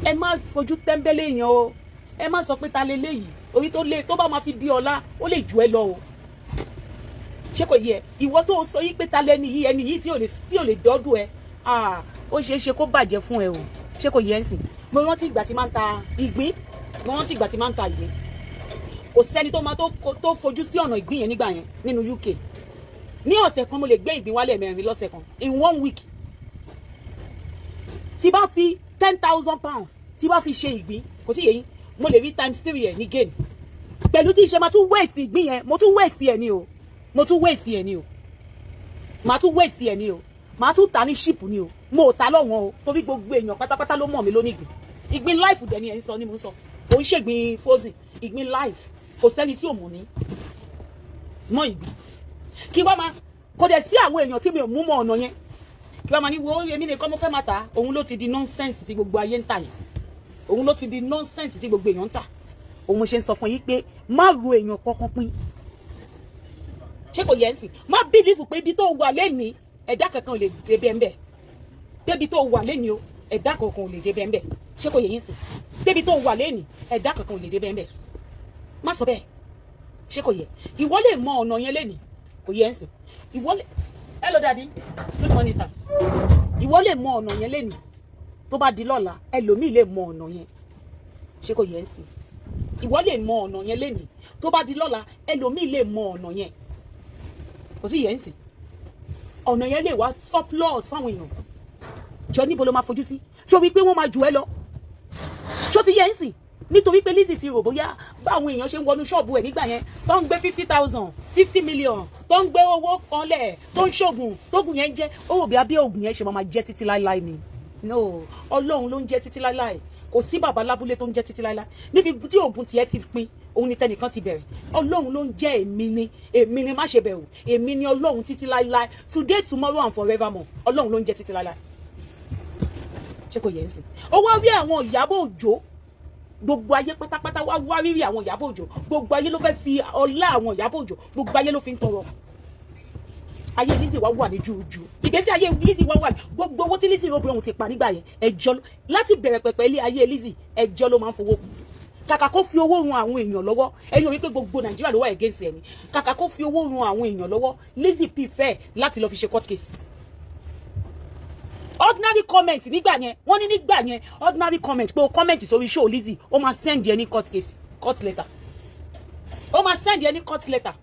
ẹ má fojú tẹ́ńbẹ́lẹ́ èèyàn o ẹ má sọ pé ta lè léyìí orí tó bá máa fi di ọ̀la ó lè jù ẹ lọ o ṣé kò yẹ ìwọ tó sọ yìí pé ta lẹni yìí ẹni yìí tí ò lè dọ́dún ẹ ó ṣeé ṣe kó bàjẹ́ fún ẹ o ṣé kò yẹ ń sìn mo rántí ìgbà tí máa ń ta ìgbín kò sẹ́ni tó máa tó fojú sí ọ̀nà ìgbín yẹn nígbà yẹn nínú UK ní ọ̀sẹ̀ kan mo lè gbé ìgbín wálé mẹ́rin lọ́sẹ̀ kan in 1 week tí bá fi 10,000 pounds tí bá fi ṣe ìgbín kò sí yẹn mo lè rí times 3 ẹ̀ ní gain pẹ̀lú tí iṣẹ́ máa tún waste ìgbín yẹn mo tún waste ẹ̀ ní o máa tún waste ẹ̀ ní o máa tún ta ní ship ní o mo ò ta lọ́wọ́n o torí gbogbo èèyàn pátápátá ló mọ̀ mí lónìí ìgbín life dẹ̀ ni ẹ̀ ń sọ ni mo ń sọ kò ń ṣègbín frozen ìgbín life kò sẹ́ni tí ò mọ̀ ní mọ́ ìgbín kí wá máa kò dẹ̀ sí àwọn èèyàn tí mi ò mú mọ́ ọ̀nà yẹn kí wá máa ní wo èmi nìkan mo fẹ́ máa ta òun ló ti di nonsense tí gbogbo ayé ń tà yẹn òun ló ti di nonsense tí gbogbo èèyàn ń tà òun mo ṣe ń sọ fún yín pé má ro èèyàn kankan pín ṣé kò yẹ ń sìn má bìlífù pé ibi tó wà lẹ́nìí ẹ̀dá kankan ò lè dé bẹ́ẹ̀ bẹ́ẹ̀ débi tó wà lẹ́nìí o ẹ̀dá kankan ò lè dé bẹ́ẹ̀ bẹ́ẹ̀ ṣé kò yẹ yín sìn débi tó wà lẹ́nìí ẹ̀dá kankan ò lè dé bẹ́ẹ̀ bẹ́ẹ̀ má sọ bẹ́ẹ̀ ṣé kò yẹ ìwọ lè mọ ọ̀nà yẹn lẹ́nìí kò yẹ ń sìn ìwọ lè hello daddy good morning sir ìwọ lè mọ ọ̀nà yẹn lẹ́nìí tó bá di lọ́la ẹlòmíì lè mọ ọ̀nà yẹn ṣé kò yẹ ń sìn ìwọ lè mọ ọ̀nà yẹn lẹ́nìí tó bá di lọ́la ẹlòmíì lè mọ ọ̀nà yẹn kò sí yẹn ń sìn ọ̀nà yẹn lè wá surplus fáwọn èèyàn jọ níbo ló máa fojú sí ṣó wí pé wọ́n máa jù ẹ́ lọ ṣó ti yẹ ń sìn nítorí pé Lizzy ti rò bóyá báwọn èèyàn ṣe ń wọnú ṣọ́ọ̀bù ẹ̀ nígbà yẹn tó ń gbé 50,000 50 million tó ń gbé owó kan lẹ̀ tó ń ṣoògùn tóògùn yẹn ń jẹ́ ó rò bí abẹ́ òògùn yẹn ṣe máa jẹ́ títí láíláí ni no Ọlọ́run ló ń jẹ́ títí láíláí kò sí bàbá lábúlé tó ń jẹ́ títí láíláí níbi tí òògùn tiẹ̀ ti pin òun ni tẹnìkan ti bẹ̀rẹ̀ Ọlọ́run ló ń jẹ́ èmi ni má ṣe bẹ̀rù èmi ni Ọlọ́run títí láíláí today tomorrow and forevermore Ọlọ́run ló ń jẹ́ títí láíláí ṣé kò yẹ ń sìn ó wá rí àwọn Ìyábọ̀ Òjó gbogbo ayé pátápátá wá rírì àwọn Ìyábọ̀ Òjó gbogbo ayé ló fẹ́ fi ọlá àwọn Ìyábọ̀ Òjó gbogbo ayé ló fi ń tọrọ ayé Lizzy wá wà ní jùjú ìgbésí ayé Lizzy wá wà gbogbo owó tí Lizzy rògbò ohun ti pa nígbà yẹn ẹjọ́ láti bẹ̀rẹ̀ pẹ̀pẹ̀ ilé ayé Lizzy ẹjọ́ ló máa ń fowó kàkà kó fi owó run àwọn èèyàn lọ́wọ́ ẹ̀yin ò rí pé gbogbo Nàìjíríà ló wà against ẹni kàkà kó fi owó run àwọn èèyàn lọ́wọ́ Lizzy prefer láti lọ fi ṣe court case ordinary comment nígbà yẹn wọ́n ní nígbà yẹn ordinary comment pé o comment sórí show Lizzy ó máa send yẹn ní court case court letter ó máa send yẹn ní court letter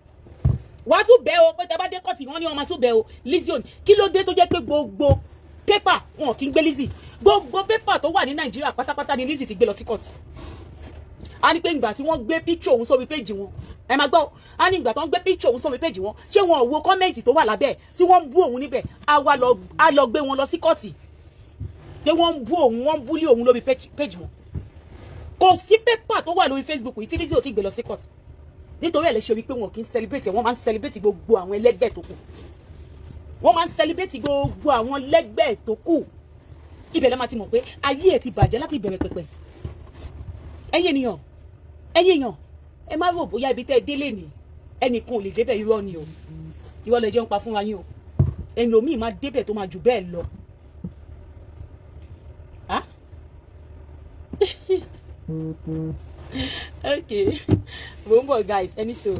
wàá tún bẹ́ẹ̀ o pé tẹ́ bá dé court wọ́n ní wọ́n máa tún bẹ́ẹ̀ o Lizzy òní kí ló dé tó jẹ́ pé gbogbo paper wọn kì í gbé Lizzy gbogbo paper tó wà ní Nàìjíríà pátápátá ni Lizzy ti gbé lọ sí court a ní pé ìgbà tí wọ́n gbé picture òun sórí page wọn ẹ máa gbọ́ a ní ìgbà tí wọ́n gbé picture òun sórí page wọn ṣé wọn ò wo comment tó wà lábẹ́ tí wọ́n ń bú òun níbẹ̀ a lọ gbé wọn lọ sí court pé wọ́n ń bú òun wọ́n ń búlé òun lórí page wọn kò sí paper tó wà lórí Facebook yìí tí Lizzy ò ti gbé lọ sí court nítorí ẹ̀ lè ṣe wípé wọn kì í celebrate wọ́n máa ń celebrate gbogbo àwọn ẹlẹ́gbẹ́ tó kù wọ́n máa ń celebrate gbogbo àwọn ẹlẹ́gbẹ́ tó kù ibẹ̀ lẹ́ máa ti mọ̀ pé ayé ẹ̀ ti bàjẹ́ láti ìbẹ̀rẹ̀ pẹ̀pẹ̀ ẹ̀yin èèyàn ẹ má rò bóyá ibi tẹ́ ẹ délé ni ẹnìkan ò lè débẹ̀ irọ́ ni o ìwọ lè jẹun pa fúnra yín o ẹlòmíì máa débẹ̀ tó máa jù bẹ́ẹ̀ lọ okay mo ń bọ̀ guys ẹni so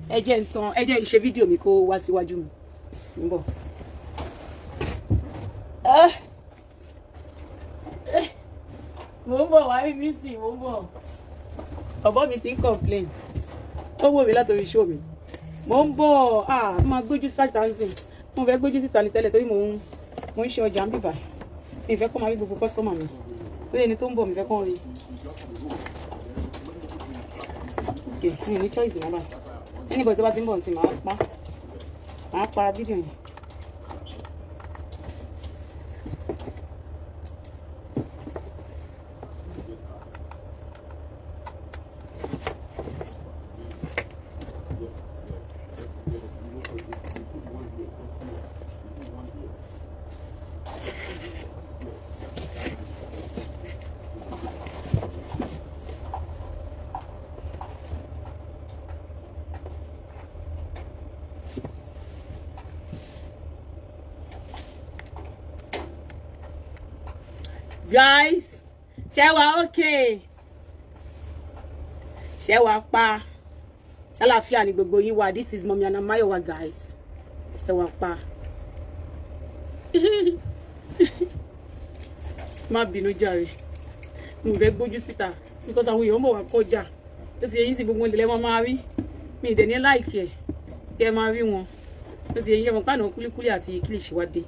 ẹ jẹ́ ń ṣe fídíò mi kó wá síwájú mi ń bọ̀ mo ń bọ̀ wá rí mi sí mo ń bọ̀ ọ̀bọ mi ti ń complain ó wò mí látòrí show mi mo ń bọ̀ máa gbójú síta ń sìn mo fẹ́ gbójú síta ní tẹ́lẹ̀ torí mo ń ṣe ọjà ń bìbà mi fẹ́ kó máa rí gbogbo customer mi lórí ẹni tó ń bọ̀ mi fẹ́ kó rí mi ní choice mọ́ báyìí anybody tó bá ti ń bọ̀ sí máa pa fídíò yẹn. Guys, ṣé wà okay? Ṣé wà pa? Ṣàlàáfíà ni gbogbo yín wà. This is Mommy Anamayowa guys. Ṣé wà pa? má bínú jàre mo fẹ́ gbójú síta because àwọn èèyàn mọ̀ wá kọjá ó sì yẹyìn sí gbogbo ilẹ̀ wọn máa rí mi ì dẹ̀ ní láìkì ẹ̀ kẹ́ ẹ máa rí wọn ó sì yẹyìn ẹ̀wọ̀n pàánù kúlíkúlí àti kílìṣì wá dé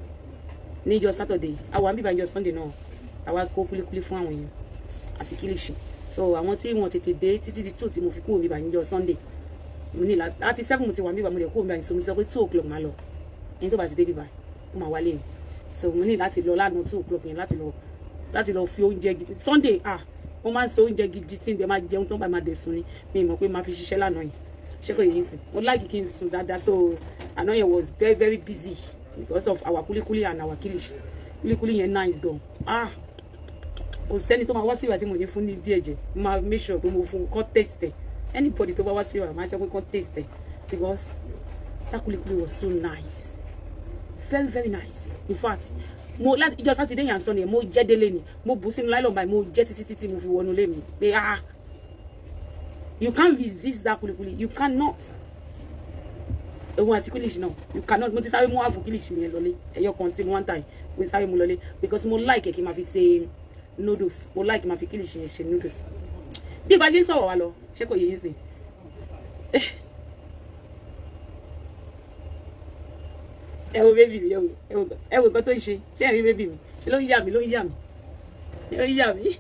níjọ́ Saturday àwa ń bíbá níjọ́ Sunday náà àwa kó kúlíkúlí fún àwọn èèyàn àti kílìṣì so àwọn tí wọn tètè dé títí di 2 tí mo fi kúrò bíbá níjọ́ Sunday mo ní láti 7 mo ti wà bíbá mo lè kúrò bíbá so mo sọ pé 2 o'clock máa lọ ẹni tó bá ti dé bíbá ó máa wálé ni so mo ní láti lọ lánàá 2 o'clock yẹn láti lọ fi oúnjẹ gidi Sunday mo máa ń ṣe oúnjẹ gidi tí ǹdẹ máa jẹun tó bá máa dẹ̀ sùn ni mi mọ̀ pé máa fi ṣiṣẹ́ lánàá yẹn ṣé kò yẹ yín sí mo like kí n sùn dáadáa so àná yẹn was very very busy because of our kulikuli and our kilishi kulikuli yẹn nice gan kò sẹ́ni tó máa wá sí ìwà tí mo ní fún ní díẹ̀ jẹ máa make sure pé mo fún kọ́ taste anybody tó bá wá sí ìwà máa sọ pé kọ́ taste because that kulikuli was so nice very very nice in fact mo láti ìjọ Saturday yàn sọ ni mo jẹ délé ni mo bù sínú nylon báyìí mo jẹ títí mo fi wọnú lé mi pé you can't resist that kulikuli you cannot ohun àti kilishi náà you cannot mo ti sáré mú àfù kilishi yẹn lọlé ẹyọ kan tí mo one time mo ti sáré mú lọlé because mo like kí n máa fi ṣe noodles mo like máa fi kilishi yẹn ṣe noodles bí ìbá jẹ́ sọ̀rọ̀ wa lọ ṣé kò yé yín sí ẹ wo bébì mi ẹ wo nǹkan tó ń ṣe ṣé ẹ̀rí bébì mi ṣe ló ń yà mí ló ń yà mí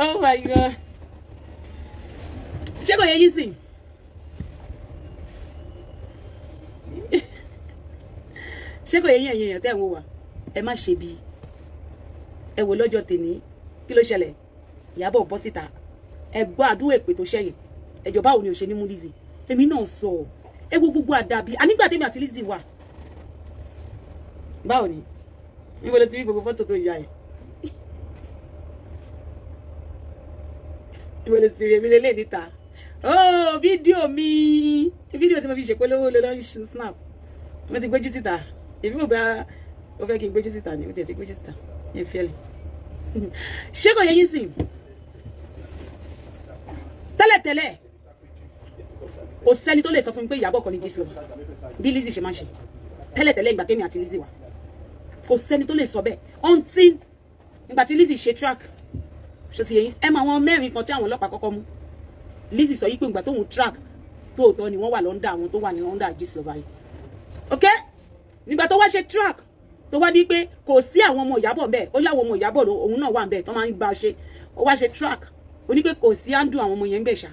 oh my god ṣé kò yẹ yín sí ṣé kò yẹ yín ẹ̀yin èèyàn tẹ́ ẹ̀ wò wá ẹ má ṣe bí ẹ wò lọ́jọ́ tèmi kí ló ṣẹlẹ̀ Ìyábọ̀ bọ́ síta ẹ gbọ́ àdúrà èpè tó ṣẹ̀yìn ẹjọ́ báwo ni o ṣe ní mú Lizzy èmi náà sọ ẹ wo gbogbo àdàbí anígbà tèmi àti Lizzy wà báwo ni níbo ló ti rí gbogbo fọ́tò tó yà ẹ̀ níbo ló ti rí èmi lélẹ̀ níta fídíò tí mo fi ṣèpé lówó ló lọ ń snap mo ti gbójú síta èmi mo bá ó fẹ́ kí n gbójú síta ni mo ti gbójú síta yẹn fẹ́lẹ̀ ṣé kò yẹ yín sìn tẹ́lẹ̀tẹ́lẹ̀ kò sẹ́ni tó lè sọ fún mi pé Ìyábọ̀ kan ní gist lover bí Lizzy ṣe máa ń ṣe tẹ́lẹ̀tẹ́lẹ̀ ìgbà tèmi àti Lizzy wà kò sẹ́ni tó lè sọ bẹ́ẹ̀ until ìgbà tí Lizzy ṣe track ṣó ti yẹ yín ẹ mọ àwọn mẹ́rin kan tí àwọn ọlọ́pàá kọ́kọ́ mú Lizzy sọ yí pé ìgbà tóun track tóòtọ́ ni wọ́n wà lọ́ndà àwọn tó wà ní lọ́ndà gist lover yìí ok nígbà tó wá ṣe track tó wá ní pé kò sí àwọn ọmọ Ìyábọ̀ bẹ́ẹ̀ ó láwọn ọmọ Ìyábọ̀ òun náà wà bẹ́ẹ̀ tó máa ń bá ṣe ó wá ṣe track ó ní pé kò sí handle àwọn ọmọ yẹn ń bẹ̀ ṣá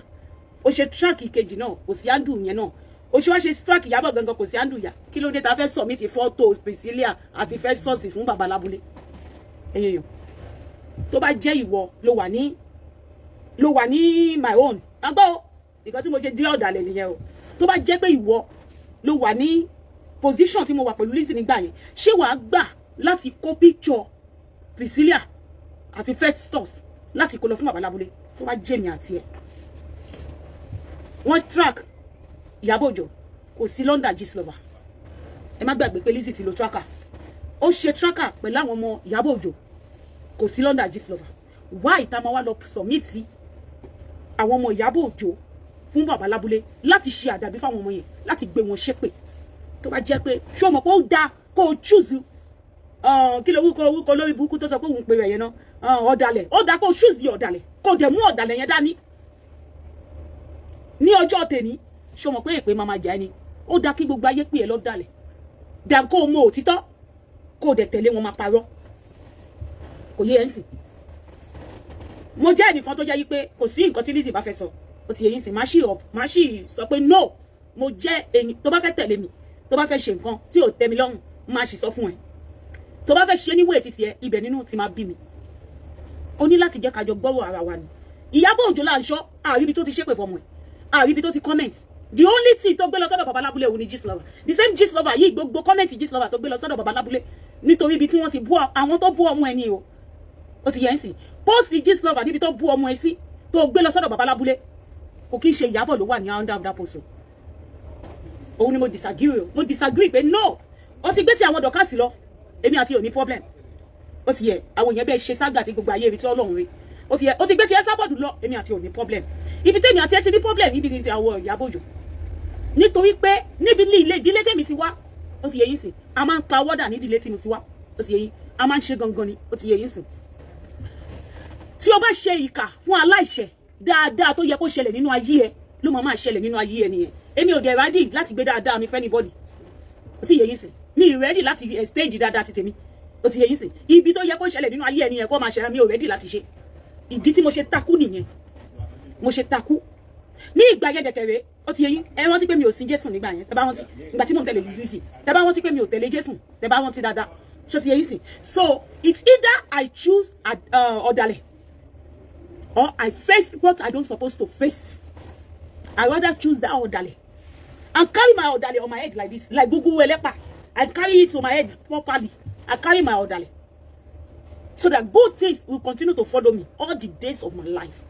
ó ṣe track ìkejì náà kò sí handle yẹn náà ó ṣe wá ṣe track Ìyábọ̀ gangan kò sí handle yá kí ló dé ta fẹ́ submit photo Priscilla àti first sources fún bàbá lábúlé ẹ̀yìn èèyàn tó bá jẹ́ ìwọ ló wà ní my own agbọ́ ìkan tí mo ṣe dí ọ̀dàlẹ̀ nìyẹn o tó bá jẹ́ pé ìwọ ló wà ní position tí mo wà pẹ̀lú Lizzy nígbà yẹn ṣé wàá gbà láti kó picture Priscilla àti first source láti kó lọ fún bàbá lábúlé tó bá jẹ́ mi àti ẹ̀ wọ́n track Ìyábọ̀ Òjó kò sí London gist lover ẹ má gbàgbé pé Lizzy ti lo tracker ó ṣe tracker pẹ̀lú àwọn ọmọ Ìyábọ̀ Òjó kò sí London gist lover why tá máa wá lọ submit àwọn ọmọ Ìyábọ̀ Òjó fún bàbá lábúlé láti ṣe àdàbí fáwọn ọmọ yẹn láti gbé wọn ṣépè tó bá jẹ́ pé ṣé o mọ̀ pé ó dáa kó o choose kí ló wúkọ lórí burúkú tó sọ pé òun pè rẹ̀ yẹn náà ọ̀dàlẹ̀ ó dáa kó o choose ọ̀dàlẹ̀ kó o dẹ̀ mú ọ̀dàlẹ̀ yẹn dání ní ọjọ́ tèmi ṣé o mọ̀ pé èpè máa jà ẹni ó dáa kí gbogbo ayé pè é lọ́dàlẹ̀ dà kó o mọ òtítọ́ kó o dẹ̀ tẹ̀lé wọn máa parọ́ kò yé ẹ̀ ń sìn mo jẹ́ ẹnìkan tó jẹ́ yí pé kò sí nǹkan tí Lizzy bá fẹ́ sọ ó ti yẹ yín sìn má ṣì sọ pé no mo jẹ́ ẹni tó bá fẹ́ tẹ̀lé mi tó bá fẹ́ ṣe nǹkan tí ò tẹ́ mi lọ́rùn má ṣì sọ fún ẹ tó bá fẹ́ ṣe níwèé títí ẹ ibẹ̀ nínú ti máa bí mi ó ní láti jẹ́ kájọ gbọ́rọ̀ ara wa ni Ìyábọ̀ Òjó là ń ṣọ́ àríbi tó ti ṣépè fọmọ ẹ̀ àríbi tó ti comment the only thing tó gbé lọ sọ́dọ̀ bàbá lábúlé òun ni gist lover the same gist lover yìí gbogbo comment gist lover tó gbé lọ sọ́dọ̀ bàbá lábúlé nítorí ibi tí wọ́n ti bú àwọn tó bú ọmọ ẹ ní o ó ti yẹ ń sìn post gist lover níbi tó bú ọmọ ẹ sí tó gbé lọ sọ́dọ̀ bàbá lábúlé kò kí ń ṣe Ìyábọ̀ ló wà ní under that post òun ni mo disagree pé no ó ti gbé tí àwọn dọ̀kásì lọ èmi àti ò ní problem ó ti yẹ àwọn èèyàn bẹ́ẹ̀ ṣe ságà tí gbogbo ayé ibi tí Ọlọ́run rí ó ti yẹ ó ti gbé tí ẹ sábọ̀dù lọ èmi àti ò ní problem ibi tèmi àti ẹ ti ní problem ibi tí àwọn Ìyábọ̀ Òjó nítorí pé níbi ilé ìdílé tèmi ti wá ó ti yé yín sìn a máa ń ka wọ́dà nídìílé tí mo ti wá ó ti yé yín a máa ń ṣe gangan ni ó ti yé yín sìn tí o bá ṣe ìkà fún aláìṣẹ̀ dáadáa tó yẹ kó ṣẹlẹ̀ nínú ayé ẹ ló máa ṣẹlẹ̀ nínú ayé ẹ nìyẹn èmi ò dẹ̀ ready láti gbé dáadáa mi fẹ́ anybody ó ti yé yín sìn mi ready láti stage dáadáa ti tèmi ó ti yé yín sìn ibi tó yẹ kó ṣẹlẹ̀ nínú ayé ẹ nìyẹn kó máa ṣẹlẹ̀ mi ò ready láti ṣe ìdí tí mo ṣe takú nìyẹn mo ṣe takú ní ìgbà yẹn dẹ̀kẹ̀rẹ̀ ó ti yé yín ẹ rántí pé mi ò sin Jésù nígbà yẹn tẹ́ bá rántí ìgbà tí mo ń tẹ̀lé Lizzy tẹ́ bá rántí pé mi ò tẹ̀lé Jésù tẹ́ bá rántí dáadáa ṣó ti yé yín sìn so it's either I choose ọ̀dàlẹ̀ or I face what I don't supposed to face. I rather choose that ọ̀dàlẹ̀ and carry my ọ̀dàlẹ̀ on my head like this, like Gugu Welepa. I carry it on my head properly. I carry my ọ̀dàlẹ̀ so that good things will continue to follow me all the days of my life.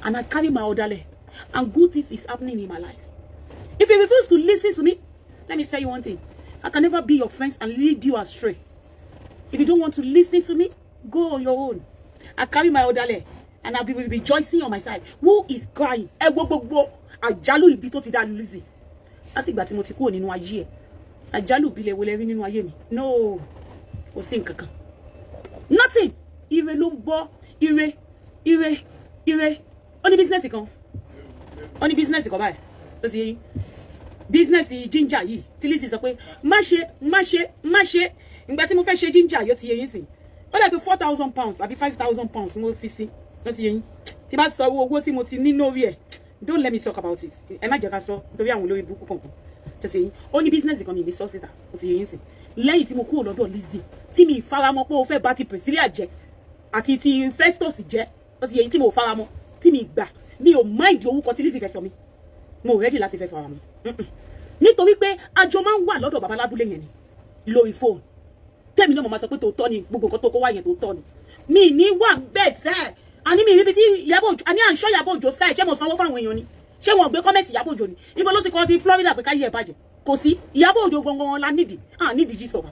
And I carry my ọ̀dàlẹ̀, and good things is happening in my life. If you refuse to listen to me, let me tell you one thing: I can never be your friends and lead you astray. If you don't want to listen to me, go on your own. I carry my ọ̀dàlẹ̀ and I'll be rejoicing on my side. Who is crying? Ẹ gbogbo àjálù ibi tó ti dá Lizzy. Láti ìgbà tí mo ti kúrò nínú ayé ẹ. Àjálù bí le wo le rí nínú ayé mi. No. Kò sí nǹkankan. Nothing. Ire ló ń bọ̀. Ire. Ó ní business kan. Ó ní business kan báyìí. Ó ti yé. Business ginger yìí. Tí Lizzy sọ pé má ṣe. Ìgbà tí mo fẹ́ ṣe ginger yìí ó ti yé yín sìn. Ó lè pé £4,000 àbí £5,000 mo fi sí. Ó ti yé yín. Tí bá sọ owó tí mo ti ní lórí ẹ̀. Don't let me talk about it. Ẹ má jẹ́ ká sọ nítorí àwọn olórí burúkú kankan. Ó ti yé yín. Ó ní business kan mi ní sọ síta. Ó ti yé yín sìn. Lẹ́yìn tí mo kúrò lọ́dọ̀ Lizzy tí mi faramọ́ pé ó fẹ́ bá ti Priscilla jẹ́ àti ti Festus jẹ́. Ó ti yé yín tí mo faramọ́ tí mi gbà mi ò mind owó kan tí Lizzy fẹ́ sọ mi. Mo ready láti fẹ́ faramọ́. Nítorí pé àjọ máa ń wà lọ́dọ̀ baba lábúlé yẹn ni lórí fóònù. Tẹ́mi náà mo máa sọ pé tòótọ́ ni gbogbo nǹkan tó kó wá yẹn tòótọ́ ni. Mi ní wà bẹ́ẹ̀ sẹ́ àní mi ríbi tí Iyabo Ojo àní à ń ṣọ́ Iyabo Ojo sáì ṣé mo sanwó fáwọn èèyàn ni ṣé wọn gbé kọ́mẹ̀tì Iyabo Ojo ni ibo ló ti kọ́ sí Florida pé káyé ẹ̀ bàjẹ́ kò sí Iyabo Ojo gangan la nídìí nídìí jí sọ̀rọ̀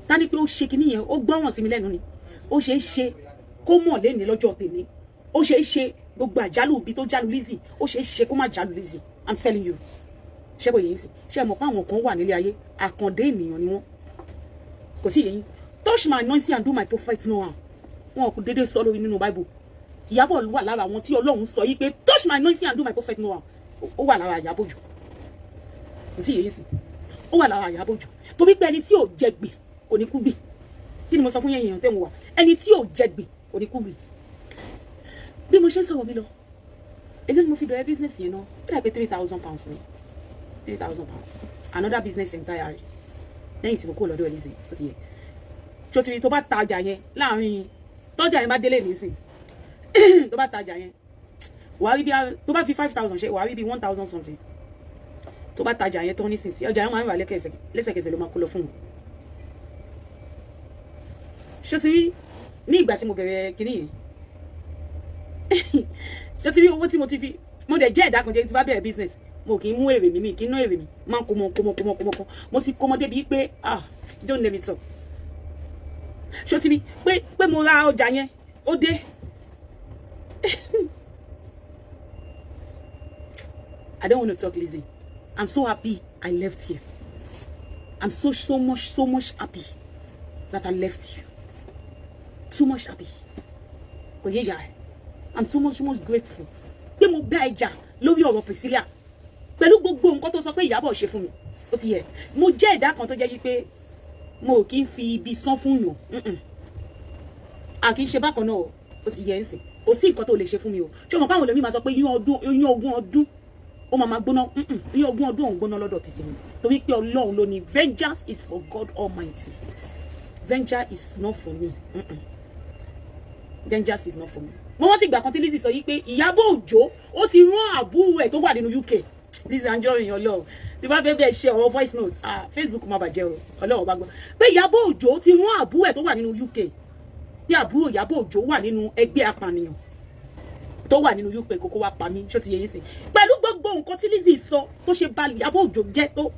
tani pé ó ṣe kinní yẹn ó gbọ́ràn sí mi lẹ́nu ni ó ṣe é ṣe kó mọ̀ lẹ́ni lọ́jọ́ tèmi ó ṣe é ṣe gbogbo àjálù ibi tó jálù Lizzy ó ṣe é ṣe kó má jálù Lizzy I'm telling you ṣé bó yẹn sí ṣé mọ̀ pé àwọn kan wà nílé ayé àkàndé ènìyàn ni wọ́n kò sí yẹn touch my anointing and do my prophet no harm wọn kò dédé sọ lórí nínú Bible Iyabo wà lára àwọn tí Ọlọ́run sọ yìí pé touch my anointing and do my prophet no harm ó wà lára Iyabo Ojo kò sí yẹn sí ó wà lára Iyabo Ojo torí pé ẹni tí ò jẹ gbè kò ní kú gbì kí ni mo sọ fún yẹn èèyàn tẹ́ mo wà ẹni tí ò jẹ gbè kò ní kú gbì bí mo ṣe ń sọ̀rọ̀ mi lọ èlé ni mo fi bẹ̀rẹ̀ business yẹn náà ó dà pé £3,000 ni £3,000 another business entirely lẹ́yìn tí mo kó lọ́dọ̀ Lizzy ó ti yẹ tó ti rí tó bá ta ọjà yẹn láàrin tọ́jà yẹn bá délé nísìn tó bá ta ọjà yẹn wàá rí bí tó bá fi 5,000 ṣe wàá rí bí 1,000 something tó bá ta ọjà yẹn tán nísìn sí ọjà yẹn máa ń wà lẹ́sẹ̀kẹsẹ̀ ló máa kó lọ fún un ṣó ti rí ní ìgbà tí mo bẹ̀rẹ̀ kinní yẹn ṣó ti rí owó tí mo ti fi mo dẹ̀ jẹ́ ẹ̀dá kan jẹ́ tí bá bẹ̀rẹ̀ business mo kì í mú èrè mi kì í ná èrè mi máa ń kó mọ mo sì kó mọ débi pé don't let me talk ṣó ti rí pé mo ra ọjà yẹn ó dé I don't want to talk Lizzy I'm so happy I left here I'm so much happy that I left you too much happy kò yé ya I'm too much grateful pé mo bá ẹja lórí ọ̀rọ̀ Priscilla pẹ̀lú gbogbo nǹkan tó sọ pé Iyabo ṣe fún mi ó ti yẹ mo jẹ́ ẹ̀dá kan tó jẹ́ yí pé mo kì í fi ibi san fún yàn a kì í ṣe bákan náà ó ti yẹ ń sìn kò sí nǹkan tó lè ṣe fún mi o ṣé o mọ̀ káwọn olómi máa sọ pé yín ogún ọdún ó máa gbóná yín ogún ọdún òun gbóná lọ́dọ̀ títí mi torí pé Ọlọ́run ló ní vengeance is for God Almighty vengeance is not for me vengeance is not for me mo wọ́n ti gbà kan tí Lizzy sọ yí pé Iyabo Ojo ó ti rán àbúrò ẹ̀ tó wà nínú UK Lizzy Anjorin Ọlọ́run tí bá fẹ́ bẹ́ẹ̀ ṣe ọ̀rọ̀ voice note Facebook má bàjẹ́ o Ọlọ́run bá gbọ́ pé Iyabo Ojo ti rán àbúrò ẹ̀ tó wà nínú UK bí àbúrò Iyabo Ojo wà nínú ẹgbẹ́ apànìyàn tó wà nínú UK kókó wá pa mí ṣó ti yẹ yín sí pẹ̀lú gbogbo nǹkan tí Lizzy sọ tó ṣe bà Iyabo Ojo jẹ́ tó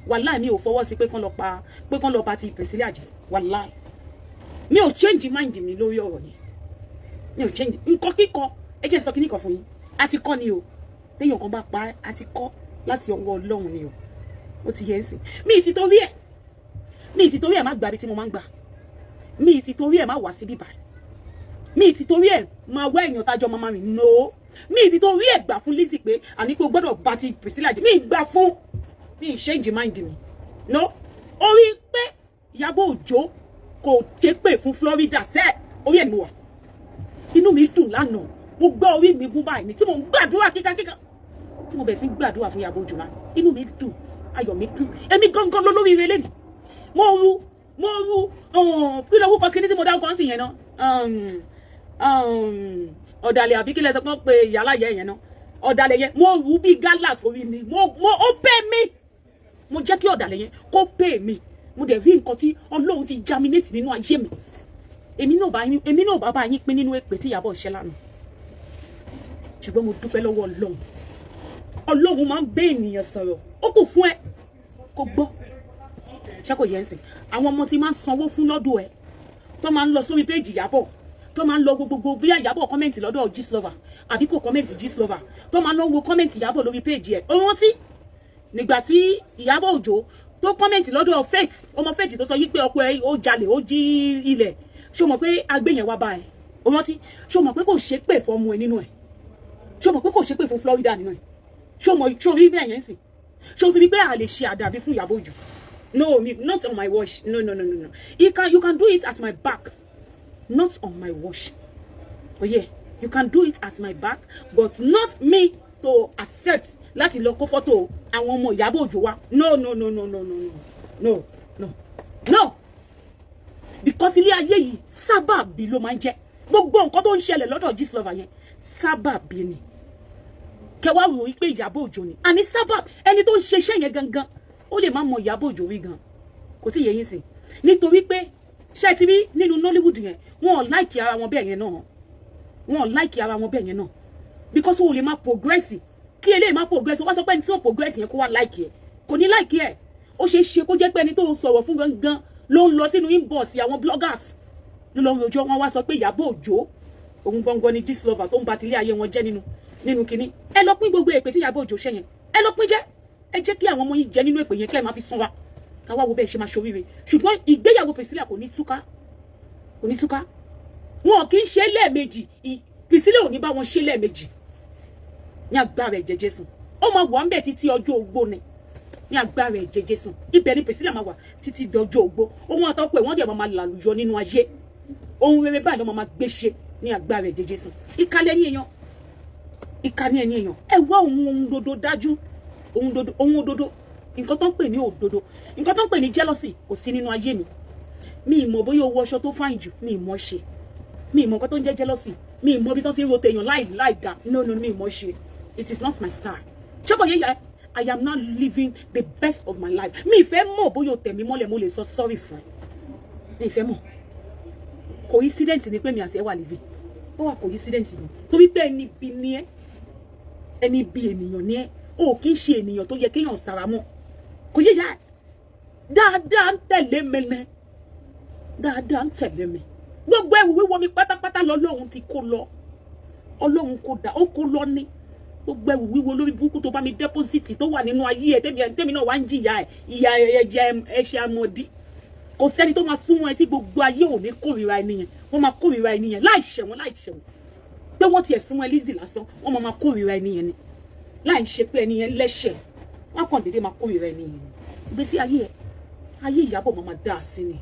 wàláì mi ò fọwọ́ sí pé kán lọ pa ti Priscilla jẹ́ wàláì mi ò change mind mi lórí ọ̀rọ̀ yẹn mi ò change nǹkan kíkọ ẹ jẹ́ sọ kíní kan fún yín àti kọ́ ni o téèyàn kan bá pa àti kọ́ láti ọwọ́ Ọlọ́run ni o ó ti yẹ ń sìn mi ti torí ẹ̀ má gbà bí tí mo máa ń gbà mi ti torí ẹ̀ má wá sí bíbá mi ti torí ẹ̀ má wá èèyàn tájọ́ máa rìn no mi ti torí ẹ̀ gbà fún Lizzy pé àní pé o gbọ́dọ̀ bá ti Priscilla jẹ́ mi gbà fún mi change mind mi no orí pé Iyabo Ojo kò jẹ́ pé fún Florida sẹ́ orí ẹ̀ ni mo wà inú mi dùn lánàá mo gbọ́ orí mi bú báyìí ni tí mo ń gbàdúrà kíkankíkan tí mo bẹ̀ sí gbàdúrà fún Iyabo Ojo lánàá inú mi dùn ayọ̀ mi dùn èmi gangan ló lórí ire lẹ́nu mo ru kí ló wúkọ kíní tí mo dáhùn kan sí yẹn náà ọ̀dàlẹ̀ àbí kí lẹ sọ pé ìyálà yẹ yẹn náà ọ̀dàlẹ̀ yẹn mo rú bí gálà sórí ni ó pè mí mo jẹ́ kí ọ̀dàlẹ̀ yẹn kó pè mí mo dẹ̀ rí nǹkan tí Ọlọ́run ti germinate nínú ayé mi èmi náà bá bá yín pín nínú èpè tí Iyabo ṣe lánàá ṣùgbọ́n mo dúpẹ́ lọ́wọ́ Ọlọ́run máa ń bẹ ènìyàn sọ̀rọ̀ ó kù fún ẹ kó gbọ́ ṣé kò yẹ ń sìn àwọn ọmọ tí máa ń sanwó fún lọ́dọ̀ ẹ tó máa ń lọ sórí péjì Iyabo tó máa ń lọ gbogbo bí Iyabo kọ́mẹ̀ntì lọ́dọ̀ Gistlover àbí kò kọ́mẹ̀ntì Gistlover tó máa ń lọ wo kọ́mẹ̀ntì Iyabo lórí péjì ẹ̀ ó rántí nígbà tí Iyabo Ojo tó kọ́mẹ̀ntì lọ́dọ̀ Faith ọmọ Faith tó sọ yí pé ọkọ ẹ̀ ó jalè ó jí ilẹ̀ ṣó mọ̀ pé agbé yẹn wá bá ẹ̀ ó rántí ṣó mọ̀ pé kò ṣe pé fún ọmọ ẹ̀ nínú ẹ̀ ṣó mọ̀ pé kò ṣe pé fún Florida nínú ẹ̀ ṣó rí bẹ́ẹ̀ yẹn sì ṣó ti rí pé a lè ṣe àdàbí fún Iyabo Ojo no not on my watch no you can do it at my back not on my watch. Oh yeah, you can do it at my back, but not me to accept láti lọ kó photo àwọn ọmọ Iyabo Ojo wa. No. Because ilé ayé yìí sábàbí ló máa ń jẹ́. Gbogbo nǹkan tó ń ṣẹlẹ̀ lọ́dọ̀ Gistlover yẹn sábàbí ni. Kẹ́ wá wò pé Iyabo Ojo ni. Àní sábàbí ẹni tó ń ṣe iṣẹ́ yẹn gangan ó lè má mọ Iyabo Ojo rí gan. Kò tí yé yín sí. Nítorí pé ṣé ti rí nínú Nollywood yẹn wọn like ara wọn bẹ́ẹ̀ yẹn náà wọn like ara wọn bẹ́ẹ̀ yẹn náà because wọn ò lè máa progress kí eléyìí máa progress wọ́n sọ pé ẹni tí wọ́n progress yẹn kó wá like ẹ̀ kò ní like ẹ̀ ó ṣe é ṣe kó jẹ́ pé ẹni tó ń sọ̀rọ̀ fún gangan ló ń lọ sínú inbox àwọn bloggers ló lọ rojọ́ wọn wá sọ pé Iyabo Ojo òun gbọ̀ngàn ni Gistlover tó ń ba tilé ayé wọn jẹ́ nínú kinní ẹ lọ pín gbogbo èpè tí Iyabo Ojo ṣe yẹn ẹ lọ pín jẹ́ ẹ jẹ́ kí àwọn ọmọ yín jẹ nínú èpè yẹn kẹ́ ẹ máa fi san wa káwá wo bẹ́ẹ̀ ṣe máa ṣoríire ṣùgbọ́n ìgbéyàwó Priscilla kò ní túká wọn kì í ṣe lẹ́ẹ̀mejì Priscilla ò ní bá wọn ṣe lẹ́ẹ̀mejì ní agbára ẹ̀jẹ̀ Jésù ó máa wà ń bẹ̀ títí ọjọ́ ogbó ni ní agbára ẹ̀jẹ̀ Jésù ibẹ̀ ni Priscilla máa wà títí dọjọ́ ogbó ohun àtọ́pọ̀ ẹ̀ wọ́n dẹ̀ máa làlùyọ nínú ayé ohun rere báyìí ló máa gbé ṣe ní agbára ẹ̀jẹ̀ Jésù ìkàlẹ̀ ní èèyàn ẹ wá ohun òdodo dájú ohun òdodo nǹkan tó ń pè ní òdodo nǹkan tó ń pè ní jealousy kò sí nínú ayé mi ìmọ̀ bóyá owó aṣọ tó fáìn jù mi ìmọ̀ ṣe mi ìmọ̀ nǹkan tó ń jẹ́ jealousy mi ìmọ̀ bí tó ti ń rote èèyàn láì dá no mi ìmọ̀ ṣe it is not my style ṣọ́kọ̀ yẹ́yẹ́ I am not living the best of my life mi ìfẹ́ mọ̀ bóyá o tẹ̀mí mọ́lẹ̀ mo lè sọ sorry fún ẹ mi ìfẹ́ mọ̀ coincidence ni pé mi àti ẹ wà Lizzy ó wà coincidence ni torí pé ẹni bí ni ẹ ẹni bí ènìyàn ni ẹ o kì í ṣe ènìyàn tó yẹ kéèyàn sára mọ́ kò yẹ yá dáadáa ń tẹ̀lé mi ní dáadáa ń tẹ̀lé mi gbogbo ẹ̀wù wíwọ́ mi pátápátá lọ́lọ́run ti kó lọ Ọlọ́run kò dá ó kó lọ ní gbogbo ẹ̀wù wíwọ́ lórí burúkú tó bá mi dẹ́pọ́sìtì tó wà nínú ayé ẹ̀ tẹ́mi náà wá ń jìyà ẹ̀ ìyà ẹ̀jẹ̀ ẹ̀ṣẹ̀ àmọ̀dí kò sẹ́ni tó máa súnmọ́ ẹ tí gbogbo ayé ò ní kórìíra ẹni yẹn wọ́n máa kórìíra ẹni yẹn láì ṣẹ̀wọ̀n pé wọ́n tiẹ̀ súnmọ́ ẹ Lizzy lásán wọ́n máa kórìíra ẹni yẹn ni láì ṣe pé ẹni yẹn lẹ́ṣẹ̀ wọ́n kàn déédéé máa kórìíra ẹni yẹn ìgbésí ayé Iyabo máa dá sí ni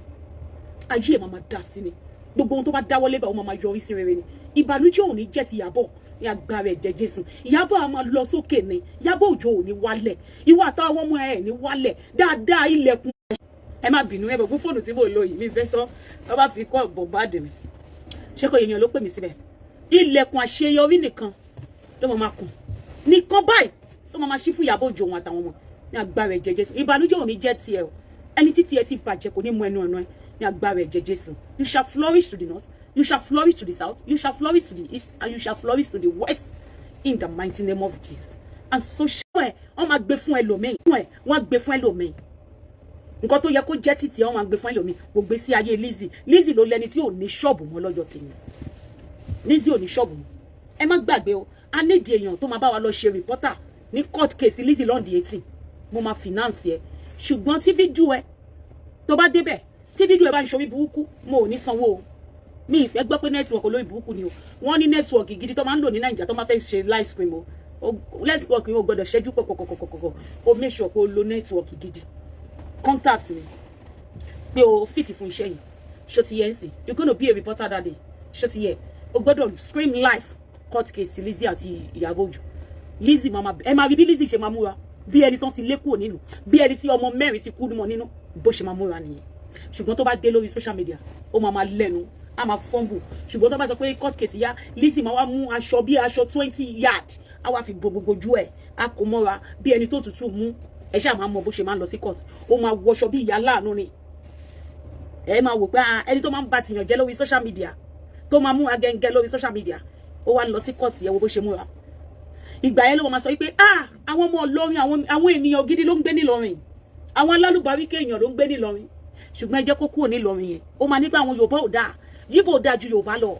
ayé máa dá sí ni gbogbo ohun tó bá dáwọ́lé bá wọn máa yọrí sí rere ni ìbànújẹ́ ò ní jẹ́ ti Iyabo ní agbára ẹ̀jẹ̀ Jésù Iyabo á máa lọ sókè ni Iyabo Ojo ò ní wálẹ̀ ìwọ àtàwọn ọmọ ẹ̀ ní wálẹ̀ dáadáa ilẹ̀kùn ẹ má bínú ẹ bọ̀ fún fóònù tí mo lò yìí mi fẹ́ sọ ọ bá fi kọ́ bọ̀báàdì mi ṣé kò èèyàn ló pè mí síbẹ̀ ilẹ̀kùn àṣeyọrí nìkan ló máa kùn nìkan báyìí ló máa ṣí fún Iyabo Ojo wọn àtàwọn ọmọ ní agbára ẹ̀jẹ̀ Jésù ìbànújẹ́ ò ní jẹ́ tiẹ̀ o ẹni títí ẹ ti bàjẹ́ kò ní mú ẹnu ọ̀nà ẹ ní agbára ẹ̀jẹ̀ Jésù you shall flourish to the north you shall flourish to the south you shall flourish to the east and you shall flourish to the west in the mighty name of Jesus and so ṣé ẹ wọ́n máa gbé fún ẹlòmíì wọ́n gbé fún ẹlòmíì nǹkan tó yẹ kó jẹ́ títí wọ́n máa gbé fún ẹlòmíì kò gbé sí ayé Lizzy ló lẹ́ni tí ò ní ṣọ́ọ̀bù mọ́ lọ́jọ́ kìíní Lizzy ò ní ṣọ́ọ̀bù mọ́ ẹ má gbàgbé o a nídìí èèyàn tó máa bá wa lọ ṣe reporter ní court case Lizzy lọ́ndì 18 mo máa finance ẹ ṣùgbọ́n tí fídíò ẹ tó bá débẹ̀ tí fídíò ẹ bá ń ṣorí burúkú mo ò ní sanwó o mi ìfẹ́ gbọ́ pé network olórí burúkú ni o wọ́n ní network gidi tó máa ń lò ní Nàìjíríà tó máa fẹ́ ṣe live stream o network yìí o gbọ́dọ̀ ṣẹ́jú pọ̀pọ̀pọ̀pọ̀pọ̀ o make sure pé o lo network gidi contact mi pé o fit fún iṣẹ́ yìí ṣó ti yẹ ń sìn you gonna be a reporter that day ṣó ti yẹ o gbọ́dọ̀ scream live court case Lizzy àti Iyabo Ojo Lizzy mama ẹ máa rí bí Lizzy ṣe máa múra bí ẹni tán ti lé kúrò nínú bí ẹni tí ọmọ mẹ́rin ti kú mọ́ nínú bó ṣe máa múra nìyẹn ṣùgbọ́n tó bá dé lórí social media ó máa lẹ́nu á máa fọ́nbù ṣùgbọ́n tó bá sọ pé court case yá Lizzy máa wá mú aṣọ bí aṣọ 20 yard á wá fi gbogbo ojú ẹ̀ á kó mọ́ra bí ẹni tó tutù mú ẹ ṣáà máa mọ bó ṣe máa ń lọ sí court ó máa wọṣọ bí ìyá láàánú ni ẹ máa wò pé ẹni tó máa ń bá tìyàn jẹ́ lórí social media tó máa mú agẹngẹ lórí social media ó wá ń lọ sí court yẹ wo bó ṣe múra ìgbà yẹn ló máa sọ wípé àwọn ọmọ Ìlọrin àwọn ènìyàn gidi ló ń gbé nílọrin àwọn alálùbáríkè èèyàn ló ń gbé nílọrin ṣùgbọ́n ẹ jẹ́ kó kúrò nílọrin yẹn ó máa nígbà àwọn Yorùbá ò dáa Yíbò ò dáa ju Yorùbá lọ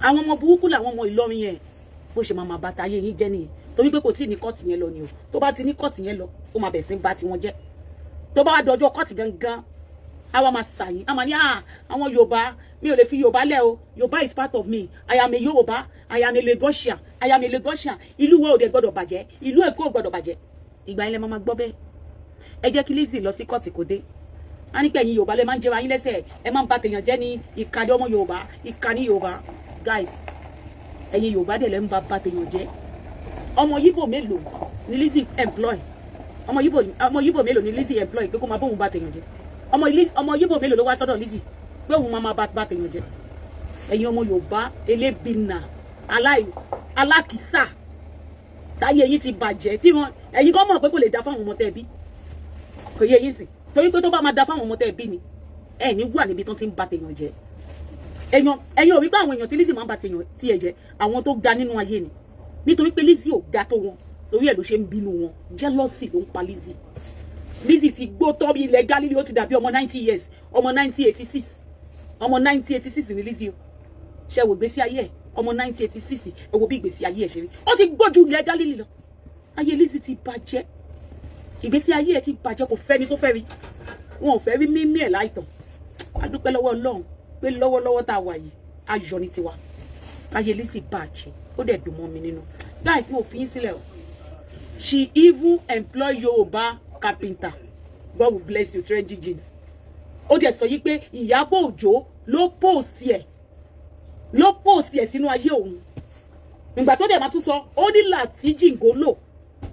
àwọn ọmọ burúkú làwọn ọmọ Ìlọrin yẹn bó ṣe máa bàtà ayé yín jẹ́ nìyẹn torí pé kò tí ì ní kọ́ọ̀tì yẹn lọ ni o tó bá ti ní kọ́ọ̀tì yẹn lọ ó máa bẹ̀ sí bá tiwọn jẹ́ tó bá wá dọjọ́ kọ́ọ̀tì gangan àwa máa sàyìn a máa ní àwọn Yorùbá mi ò lè fi Yorùbá lẹ̀ o Yorùbá is part of me I am a Yorùbá I am a Lagosian I am a Lagosian ìlú wo òde gbọ́dọ̀ bàjẹ́ ìlú Èkó gbọ́dọ̀ bàjẹ́ ìgbà yẹn lẹ máa gbọ́ bẹ́ẹ̀ ẹ jẹ́ kí Lizzy lọ sí kọ́ọ̀tì kò dé a ní pé ẹ̀yin Yorùbá lẹ máa ń jẹra yín lẹ́sẹ̀ ẹ máa ń ba tèèyàn jẹ́ ní ìkàdé ọmọ Yorùbá ìkànnì Yorùbá guys ẹ̀yin Yorùbá dẹ̀ lẹ ń ba tèèyàn jẹ́ ọmọ Yíbò mélòó ni Lizzy employ ọmọ Yíbò mélòó ni Lizzy employ pé kó máa bóun ba tèèyàn jẹ́ ọmọ Yíbò mélòó ló wá sọ́dọ̀ Lizzy pé òun máa bá tèèyàn jẹ́ ẹ̀yin ọmọ Yorùbá elébìnà alákìsà táyé yín ti bàjẹ́ tí wọn ẹ̀yin kọ́ mọ̀ pé kò lè dá fáwọn ọmọ tẹ́ bí kò yé yín sìn torí pé tó bá máa dá fáwọn ọmọ tẹ́ bí ni ẹ̀ ní wà níbi tó ti ń ba tèèyàn jẹ́ ẹ̀yin ò rí pé àwọn èèyàn tí Lizzy máa ń ba tèèyàn tí ẹ̀ jẹ́ àwọn tó ga nínú ayé ni nítorí pé Lizzy ò ga tó wọn torí ẹ̀ ló ṣe ń bínú wọn jealousy ló ń pa Lizzy Lizzy ti gbó tọ́ bí ilẹ̀ Galilee ó ti dàbí ọmọ 90 years ọmọ 1986 ọmọ 1986 ni Lizzy o ṣe wò gbèsè ayé ẹ̀ ọmọ 1986 ẹ wo bí ìgbésí ayé ẹ̀ ṣe rí ó ti gbójú ilẹ̀ Galilee lọ ayé Lizzy ti bàjẹ́ ìgbésí ayé ẹ̀ ti bàjẹ́ kò fẹ́ni tó fẹ́ rí wọn ò fẹ́ rí mímí ẹ̀ láìtàn a dúpẹ́ lọ́wọ́ Ọlọ́run pé lọ́wọ́lọ́wọ́ tá a wà yìí ayọ̀ ní tiwa ayé Lizzy bàjẹ́ ó dẹ̀ dùn mọ́ mi nínú guys mo fi yín sílẹ̀ o she even employ Yorùbá carpenter God will bless you trendy jeans ó dẹ̀ sọ yìí pé Iyabo Ojo ló post ẹ̀ sínú ayé òun nígbà tó dẹ̀ máa tún sọ ó ní láti jìngólò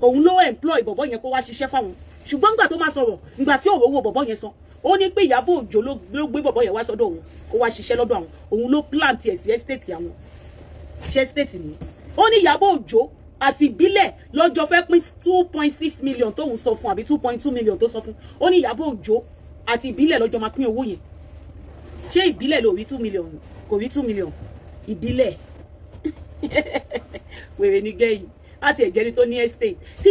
òun ló employ bọ̀bọ̀ yẹn kó wá ṣiṣẹ́ fáwọn ṣùgbọ́n nígbà tó máa sọ̀rọ̀ nígbà tí òun owó bọ̀bọ̀ yẹn san ó ní pé Iyabo Ojo ló gbé bọ̀bọ̀ yẹn wá sọ́dọ̀ òun kó wá ṣiṣẹ́ lọ́dọ̀ àwọn òun ló plant ẹ̀ sí estate àwọn ṣe estate ni ó ní Iyabo Ojo àti ìbílẹ̀ lọ́jọ́ fẹ́ pín 2.6 million tóun sọ fún àbí 2.2 million tó sọ fún ó ní Iyabo Ojo àti ìbílẹ̀ lọ́jọ́ máa pín owó yẹn ṣé ìbílẹ̀ ló rí 2 million kò rí 2 million ìbílẹ̀ wèrè ní gẹ́yìn láti ẹ̀jẹ̀ ní tó ní estate tí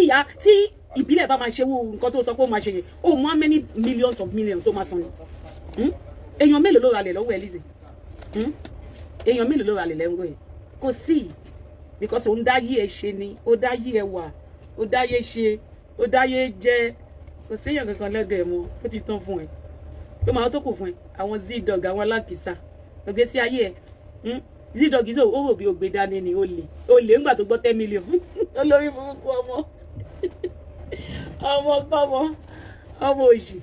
ìbílẹ̀ bá máa ṣe wú nǹkan tó sọ pé ó máa ṣe yẹn ó mọ how many millions of millions tó máa san ni èèyàn mélòó ló ra lẹ̀ lọ́wọ́ ẹ̀ Lizzy èèyàn mélòó ló ra lẹ̀ lẹ́wọ́ ẹ̀ kò sí because òun dáyé ẹ ṣe ni ó dáyé ẹ wà ó dáyé ṣe ó dáyé jẹ kò séèyàn kankan lọ́dọ̀ ẹ̀ mọ́ ó ti tán fún ẹ tó máa tó kù fún ẹ àwọn Z-Dog àwọn alákìsà ògbé sí ayé ẹ Z-Dog ìṣó ó rò bí ògbé dání ni ó lè ńgbà tó gbọ́ 10 million olórí burúkú ọmọ òṣì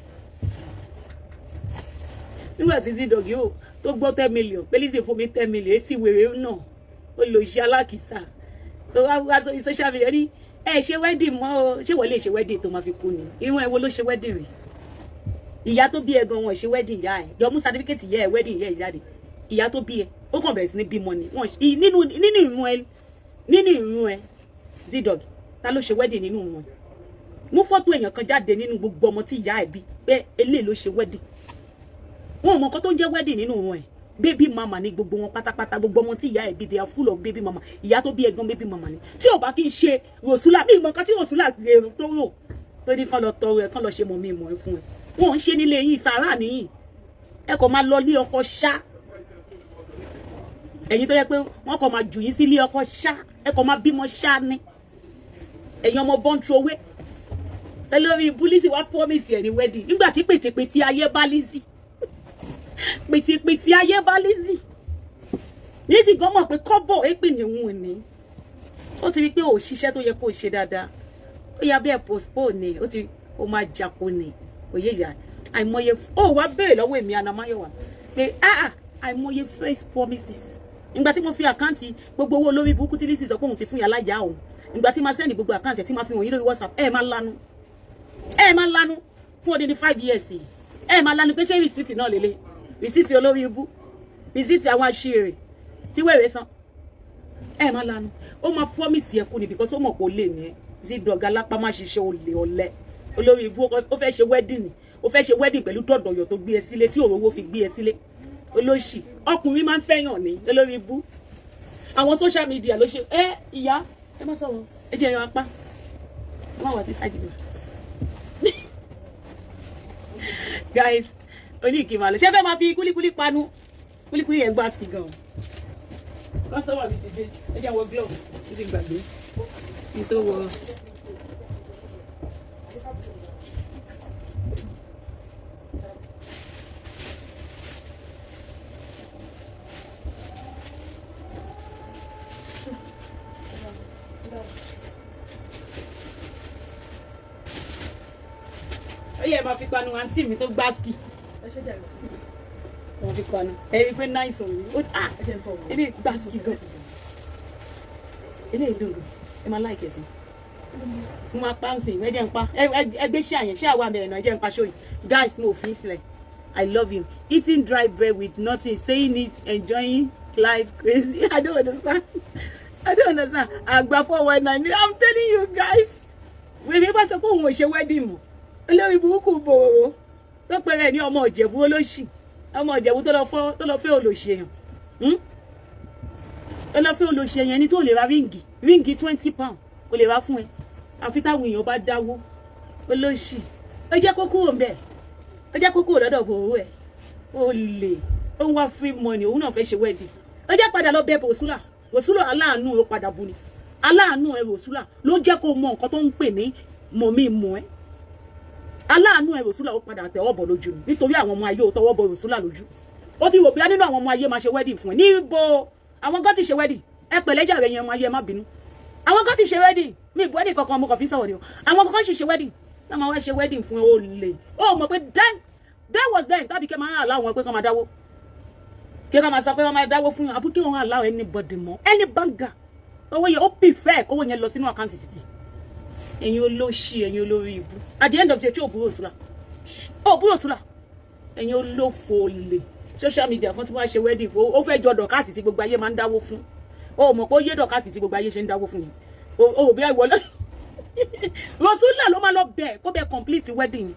nígbà tí Z-Dog yóò tó gbọ́ 10 million pé Lizzy fún mi 10 million etí wèrè náà ó lò ṣe alákìsà tó wá sórí social media ní ẹ ṣe wedding mọ́ o ṣé wọ́n lè ṣe wedding tó máa fi kú ni irun ẹ̀ wo ló ṣe wedding rí ìyá tó bí ẹ gan wọn ṣe wedding ìyá ẹ dọ̀mú certificate ìyá ẹ wedding ìyá ẹ jáde ìyá tó bí ẹ ó kàn bẹ̀rẹ̀ sí ní bímọ ni wọn nínú ìrun ẹ Z-Dog ta ló ṣe wedding nínú wọn mú fọ́tò èèyàn kan jáde nínú gbogbo ọmọ tí ìyá ẹ bí pé eléyìí ló ṣe wedding wọn ò mọ nǹkan tó ń jẹ́ wedding nínú wọn ẹ baby mama ni gbogbo wọn pátápátá gbogbo ọmọ tí ìyá ẹ bí they are full of baby mama ìyá tó bí ẹ gan baby mama ni tí ò bá kí n ṣe Rosula bí ìmọ̀ kan tí Rosula èrò tó rò tó ní kán lọ tọrọ ẹ kán lọ ṣe mọ̀ mí mọ̀ ẹ fún ẹ wọn ń ṣe nílé yín sàrà nìyí ẹ kò máa lọ lé ọkọ ṣá ẹ̀yin tó yẹ pé wọn kò máa jù yín sí lé ọkọ ṣá ẹ kò máa bímọ ṣá ni ẹ̀yin ọmọ bọ́ńtrowé olórí ibú Lizzy wá promise ẹ̀ ní wedding nígbà tí pètèpètè ayé bá Lizzy pètèpètè ayé bá Lizzy Lizzy gan mọ̀ pé kọ́bọ̀ èpè ni òun ò ní ó ti rí pé ò ṣiṣẹ́ tó yẹ kó ṣe dáadáa ó yá bẹ́ẹ̀ postpone ni ó ti ó máa jàpọ̀ ni òye ìyá àìmọye ó wá béèrè lọ́wọ́ èmi Anamáyọ̀wá pé àìmọye face promises ìgbà tí mo fi àkáǹtì gbogbo owó olórí burúkú tí Lizzy sọ pé òun ti fún yàrá ìyá òun ìgbà tí máa sẹ́ni gbogbo àkáǹtì tí máa fi wọ̀nyí lórí WhatsApp máa lanu fún odidi 5 years máa lanu pé ṣé rìsíìtì náà lélẹ̀ rìsíìtì olórí ibú rìsíìtì àwọn aṣèrè tí wèrè san máa lanu ó máa promise ẹ kú ni because ó mọ̀ pé ó lè ní ẹ Zidog alápá má ṣiṣẹ́ olè ọ̀lẹ olórí ibú ó fẹ́ ṣe wedding ni ó fẹ́ ṣe wedding pẹ̀lú dọ̀dọ̀yọ̀ tó gbé ẹ sílé tí òróró fi gbé ẹ sílé olóṣì ọkùnrin máa ń fẹ́yàn ní olórí ibú àwọn social media ló ṣe ìyá ẹ má sọ̀rọ̀ ẹ jẹ́ ẹyọ apá ẹ má wá sí side mi guys oníkì máa lọ ṣé fẹ́ máa fi kúlíkúlí panu kúlíkúlí yẹn gbá ski gan customer mi ti dé ẹ jẹ́ wọ glove ó ti gbàgbé nítorí wọ. Oye ma fi panu àǹtí mi tó gbáski. Wọ́n fi panu. Ẹ rí pé nice on mi. Ilé gbáski gan. Ilé ìdòdò. Ẹ máa like ẹ̀sìn. Tí wọ́n pa ń sìn, ẹ jẹ́ ń pa. Ẹ gbé ṣé àyẹn, ṣé àwa mẹ́rin náà, ẹ jẹ́ ń pa ṣó yìí. Guys, mo fi sílẹ̀. I love you. Eating dry bread with nothing, saying it, enjoying life crazy. I don't understand. Àgbà 419. I'm telling you guys. Wèmí bá sọ pé òun ò ṣe wedding mọ́. Olórí burúkú bòrò tó pẹ̀rẹ̀ ní ọmọ Ìjẹ̀bú olóṣì ọmọ Ìjẹ̀bú tó lọ fẹ́ olóṣì èèyàn ó lọ fẹ́ olóṣì èèyàn ní tó lè ra ríǹgì 20 pound kò lè ra fún ẹ àfi táwọn èèyàn bá dáwó olóṣì ó jẹ́ kó kúrò ńbẹ̀ ó jẹ́ kó kúrò lọ́dọ̀ bòrò ẹ̀ ó lè ó ń wá free money òun náà fẹ́ ṣe wedding ó jẹ́ padà lọ bẹ Bòsúlà aláàánú ló padà bu ni aláàánú ẹ Bòsúlà ló jẹ́ kó mọ nǹkan tó ń pè ní mọ̀mí mọ̀ ẹ́ aláàánú ẹ Bòsúlà ó padà tẹ̀wọ́ bọ̀ lójú nítorí àwọn ọmọ ayé ó tọwọ́ bọ̀ Bòsúlà lójú ó ti wò bí nínú àwọn ọmọ ayé máa ṣe wedding fún ẹ níbo àwọn kan ti ṣe wedding ẹ pẹ̀lẹ́jà rẹ̀ yẹn ọmọ ayé má bínú àwọn kan ti ṣe wedding mi ìbú ẹnì kankan mo kàn fi sọ̀rọ̀ ni o àwọn kan ṣe wedding náà máa wá ṣe wedding fún ẹ ó lè ó mọ̀ pé that was then tàbí kẹ́ máa allow wọn pé kọ́ máa dáwó kí kọ́ máa sọ pé wọ́n máa dáwó fún yàn àbúkí wọn allow anybody mọ́ any banker owó yẹn ó prefer kówó yẹn lọ sínú àkáǹtì títì ẹ̀yin olóṣì ẹ̀yin olórí ibú at the end of the day ó búrò Bòsúlà ẹ̀yin olófò olè social media kan tí wọ́n ṣe wedding fún ó fẹ́ jọ dọ̀kásì tí gbogbo ayé máa ń dáwó fún ó mọ̀ pé ó yé dọ̀kásì tí gbogbo ayé ṣe ń dáwó fún yẹn ó bí àìwọ́ lọ Bòsúlà ló máa lọ bẹ̀ kó bẹ̀ complete wedding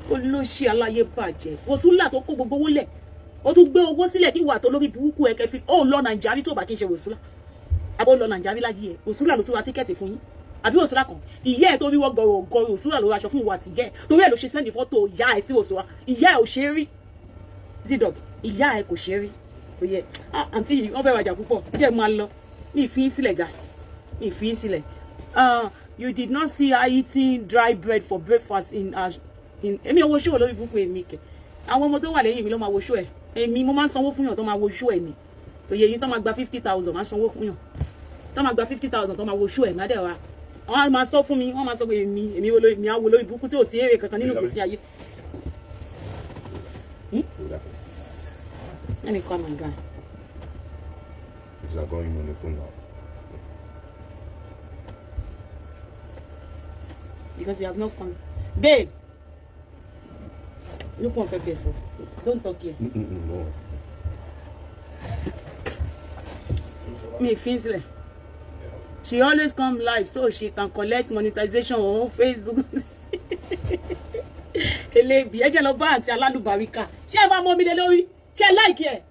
olóṣì aláyé bàjẹ́ Bòsúlà tó kó gbogbo owó lẹ̀ ó tún gbé owó sílẹ̀ kí wà tó lórí burúkú ẹ̀ kẹfì ó lọ Nàìjíríà tó bá kí n ṣe Bòsúlà àbó lọ Nàìjíríà láyé ẹ̀ Bòsúlà ló tún ra tíkẹ́ẹ̀tì fún yín àbí Bòsúlà kan ìyá ẹ̀ tó rí wọ́n gọ̀rọ̀ Bòsúlà ló raṣọ fún ìwà àti ìyá ẹ̀ torí ẹ̀ ló ṣe sẹ́ndì fọ́tò ìyá ẹ̀ sí Bòsúlà ìyá ẹ̀ ò ṣe rí Zidog ìyá ẹ̀ kò ṣe rí oyè àǹtí yìí wọ́n fẹ́ rajà púpọ̀ jẹ́ máa lọ ní ìfín sílẹ̀ guys ní ìfín sílẹ̀ you did not see her eating dry bread for breakfast in èmi ò wo show lórí búkú èmi kẹ àwọn ọmọ tó wà lẹ́yìn mi ló máa wo show ẹ̀ èmi mo máa ń sanwó fún yàn tó máa wo show ẹ̀ ni oyè yìí tó máa gba 50,000 máa sanwó fún yàn tó máa gba 50,000 tó máa wo show ẹ̀ má dẹ̀ wá wọ́n máa sọ fún mi wọ́n máa sọ pé èmi á wo lórí búkú tí ò sí èrè kankan nínú ìgbésí ayé. Let me call my guy. Is that going on the phone now? Because you have not come. Babe! Look one for person. Don't talk here. No. Me Finsley. She always come live so she can collect monetization on Facebook. Elebi, ẹ jẹ́ lọ bá àǹtí alálùbáríkà. Ṣé ẹ máa mọ mi lé lórí? Ṣé ẹ like ẹ?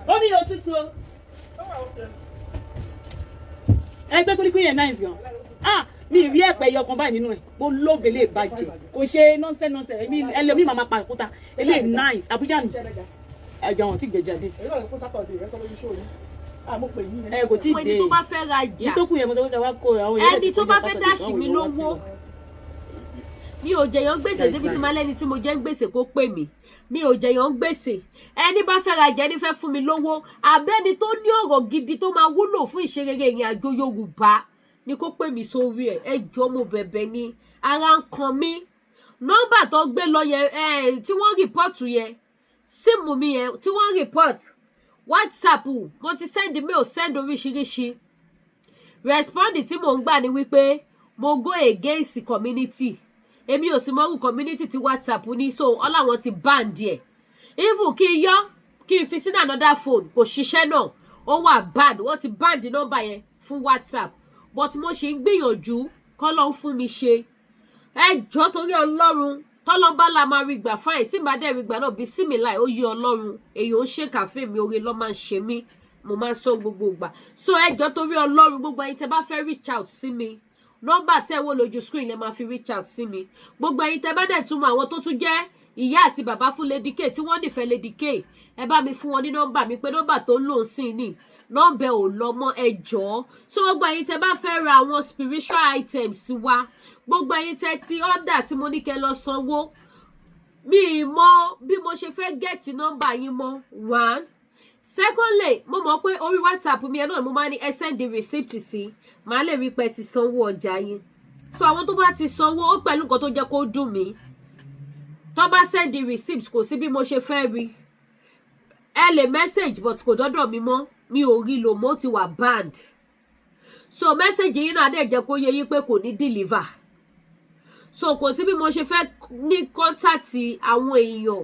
Omi yóò tútù o. Ẹ gbé kúlíkúlí yẹn nice gan. Mi rí ẹ̀pẹ̀ ẹyọ kan báyìí nínú ẹ̀. Mo love ele bàjẹ́. Kò ṣe nonsense. Èmi ẹlòmíì máa pa òkúta. Ele nice. Abuja ni. Ẹjọ́ wọn ti gbé jáde. mo pè yín kò tí ì dé ẹni tó bá fẹ́ rajà yìí tó kù yẹn mo sọ pé wá kó àwọn èèyàn ẹni tó bá fẹ́ dáṣì mi lówó mi ò jẹyàn gbèsè débi tí máa lẹ́ni tí mo jẹ́ ń gbèsè kó pè mí mi ò jẹyàn gbèsè ẹni bá fẹ́ rajà ẹni fẹ́ fún mi lówó abẹ́ni tó ní ọ̀rọ̀ gidi tó máa wúlò fún ìṣerere ìrìn àjò Yorùbá ni kó pè mí sórí ẹ jọ̀ọ́ mo bẹ̀bẹ̀ ni ara ń kan mí nọ́mbà tó gbé lọ yẹn tí wọ́n rìpọ́ọ̀tù yẹn síìmù mi yẹn tí wọ́n rìpọ́ọ̀tù WhatsApp mo ti send mail send oríṣiríṣi respond tí mò ń gbà ní wípé mo go against community èmi ò sì mọrú community tí WhatsApp ní so ọláwọn ti ban díẹ̀ even kí n yọ kí n fi sínú another phone kò ṣiṣẹ́ náà ó wà bad wọ́n ti ban di nọ́mbà yẹn fún WhatsApp but mo ṣì ń gbìyànjú kọ́lọ́ fún mi ṣe ẹ jọ̀ọ́ torí Ọlọ́run tọ́lọ́mbà la máa rí gbà fáìn tí bá dẹ̀ rí gbà náà bí sí mi láì ó yí Ọlọ́run èyí ó ṣe kàfé mi oore lọ́ máa ń ṣe mí mo máa ń sọ gbogbo ìgbà so ẹ jọ̀ọ́ torí Ọlọ́run gbogbo ẹ̀yin tẹ́ bá fẹ́ reach out sí mi nọ́mbà tẹ́ wò lójú screen lẹ máa fi reach out sí mi gbogbo ẹ̀yin tẹ́ bá dẹ̀ túmọ̀ àwọn tó tún jẹ́ ìyá àti bàbá fún Lady K tí wọ́n nífẹ̀ẹ́ Lady K ẹ bá mi fún wọn ní nọ́mbà mi pé nọ́mbà tó ń lò sí ni nọ́mbà ò lọ mọ́ ẹ jọ̀ọ́ so gbogbo ẹ̀yin tẹ́ bá fẹ́ ra àwọn spiritual items wa gbogbo ẹ̀yin tẹ́ ti order tí mo ní kẹ́ lọ sanwó mi mọ̀ bí mo ṣe fẹ́ gẹ́ẹ̀tì nọ́mbà yín mọ́ one secondly mo mọ̀ pé orí WhatsApp mi ẹ náà mo máa ní ẹ send the receipt sí màá lè rí pé ti sanwó ọjà yín so àwọn tó bá ti sanwó ó pẹ̀lú nǹkan tó jẹ́ kó dùn mí tó bá send the receipt kò sí bí mo ṣe fẹ́ rí ẹ lè message but kò dọ́dọ̀ mi mọ́ mi ò rí lò mọ́ ti wà banned so message yín náà dẹ̀ jẹ́ kó yé yín pé kò ní deliver so kò sí bí mo ṣe fẹ́ ní kọ́ńtàtì àwọn èèyàn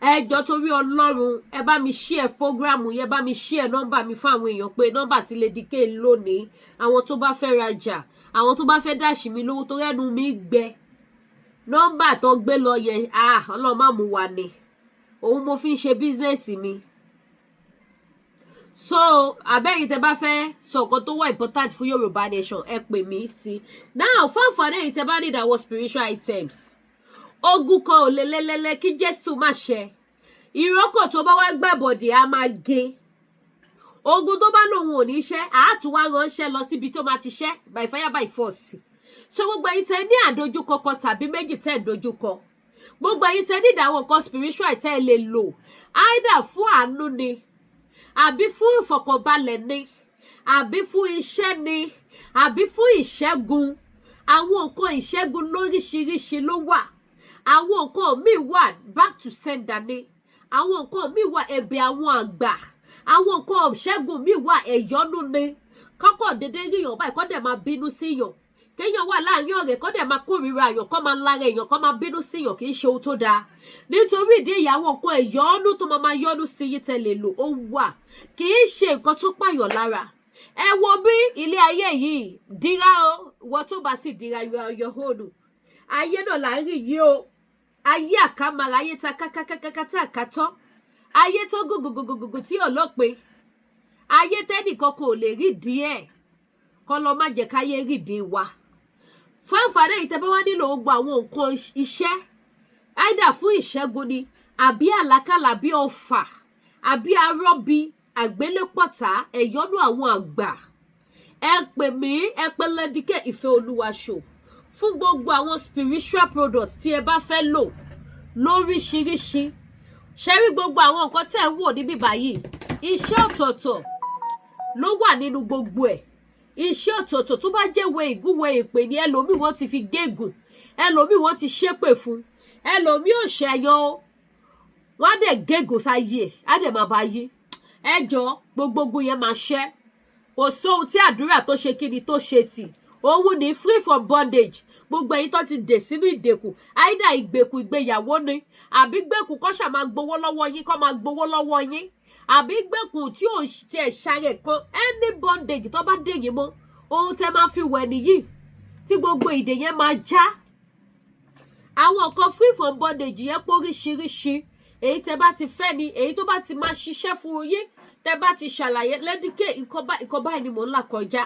ẹ jọ̀ọ́ torí Ọlọ́run ẹ bá mi share program yẹn bá mi share nọ́mbà mi fún àwọn èèyàn pé nọ́mbà tí Lady K lónìí àwọn tó bá fẹ́ rajà àwọn tó bá fẹ́ dáṣì mi lówó tó rẹ́nu mi gbẹ nọ́mbà tó gbé lọ yẹn Ọlọ́run má mú wa ni òun mo fi ń ṣe business mi so abẹ́yìn tẹ́ bá fẹ́ sọ nǹkan tó wà important fún Yorùbá nation ẹ pè mí sí now fáfáà ẹ̀yin tẹ́ bá need àwọn spiritual items ogun kan ò lélẹ́lẹ́lẹ́ kí Jésù má ṣe ìrókò tó bá wá gbàbọ̀dé a máa gé ogun tó bá lòun ò ní ṣẹ́ àátúwá ránṣẹ́ lọ síbi tó máa ti ṣẹ́ by fire by force so gbogbo ẹ̀yin tẹ́ ní àdójúkọ kan tàbí méjì tẹ́ dojúkọ gbogbo ẹ̀yin tẹ́ ní ìdáwọ̀ kan spiritual tẹ́ lè lò either fún àánú ni àbí fún ìfọ̀kànbalẹ̀ ni àbí fún iṣẹ́ ni àbí fún ìṣẹ́gun àwọn nǹkan ìṣẹ́gun lóríṣiríṣi ló wà àwọn nǹkan míì wà back to sender ni àwọn nǹkan míì wà ẹ̀bẹ̀ àwọn àgbà àwọn nǹkan ìṣẹ́gun míì wà ẹ̀yọ́nú ni kọ́kọ́ dédé ríyàn báyìí kọ́ dẹ̀ máa bínú síyàn kéèyàn wà láàrin ọ̀rẹ́ kọ́ dẹ̀ máa kórìíra èèyàn kọ́ máa lára èèyàn kọ́ máa bínú síyàn kì í ṣe ohun tó dáa nítorí ìdí èyí àwọn nǹkan ẹ̀yọ́nú tó máa yọ́nú sí yín tẹ́lẹ̀ lò ó wà kì í ṣe nǹkan tó pààyàn lára ẹ wo bí ilé ayé yìí dira o wọ́n tó bá sì dira yọ̀hónù ayé náà là ń rí yìí o ayé àkàmàrà ayé ta kákákákáká àkátọ́ ayé tó gògògògògò tí ọlọ́pẹ ayé tẹ́nìkan kò lè rí díẹ̀ kọ́ lọ má jẹ́ káyé rí dín wa fáńfààní yìí tẹ́ bá wá nílò gbogbo àwọn nǹkan iṣẹ́ áìdà fún ìṣẹ́gun ni àbí àlákàlà bí ọfà àbí arọ́bí àgbélépọ̀tà ẹ̀yọ́nú àwọn àgbà ẹ pè mí ẹ pè Lady K ìfẹ́ olúwa show fún gbogbo àwọn spiritual products tí ẹ bá fẹ́ lò lóríṣiríṣi ṣe rí gbogbo àwọn nǹkan tẹ́ ń wò níbí báyìí iṣẹ́ ọ̀tọ̀ọ̀tọ̀ ló wà nínú gbogbo ẹ̀ iṣẹ́ ọ̀tọ̀ọ̀tọ̀ tó bá jẹ́ wẹ ìgúnwẹ ìpè ní ẹlòmíì wọ́n ti fi gégùn ẹlòmíì wọ́n ti ṣépè fún ẹlòmíì ò ṣẹyọ wọ́n á dẹ̀ gégùn sáyé ẹ̀ á dẹ̀ máa bá yé ẹjọ́ gbogbogbò yẹn máa ṣẹ́ kò sóhun tí àdúrà tó ṣe kíni tó ṣe tì òun ní free from bondage gbogbo ẹ̀yin tó ti dè sínú ìdèkùn àìdá ìgbèkùn ìgbéyàwó ni àbí gbèkùn kọ́ ṣà máa gbowó lọ́wọ́ yín kọ́ máa gbowó lọ́wọ́ yín àbí gbèkùn tí ò tiẹ̀ ṣàrẹ̀ kan any bondage tó bá dè yín mọ́ ohun tẹ́ máa fi wẹ̀ nìyí tí gbogbo ìdè yẹn máa já àwọn kan free from bondage yẹn póríṣiríṣi èyí tẹ́ bá ti fẹ́ ni èyí tó bá ti máa ṣiṣẹ́ fún yín tẹ́ bá ti ṣàlàyé Lady K nǹkan báyìí ni mò ń là kọjá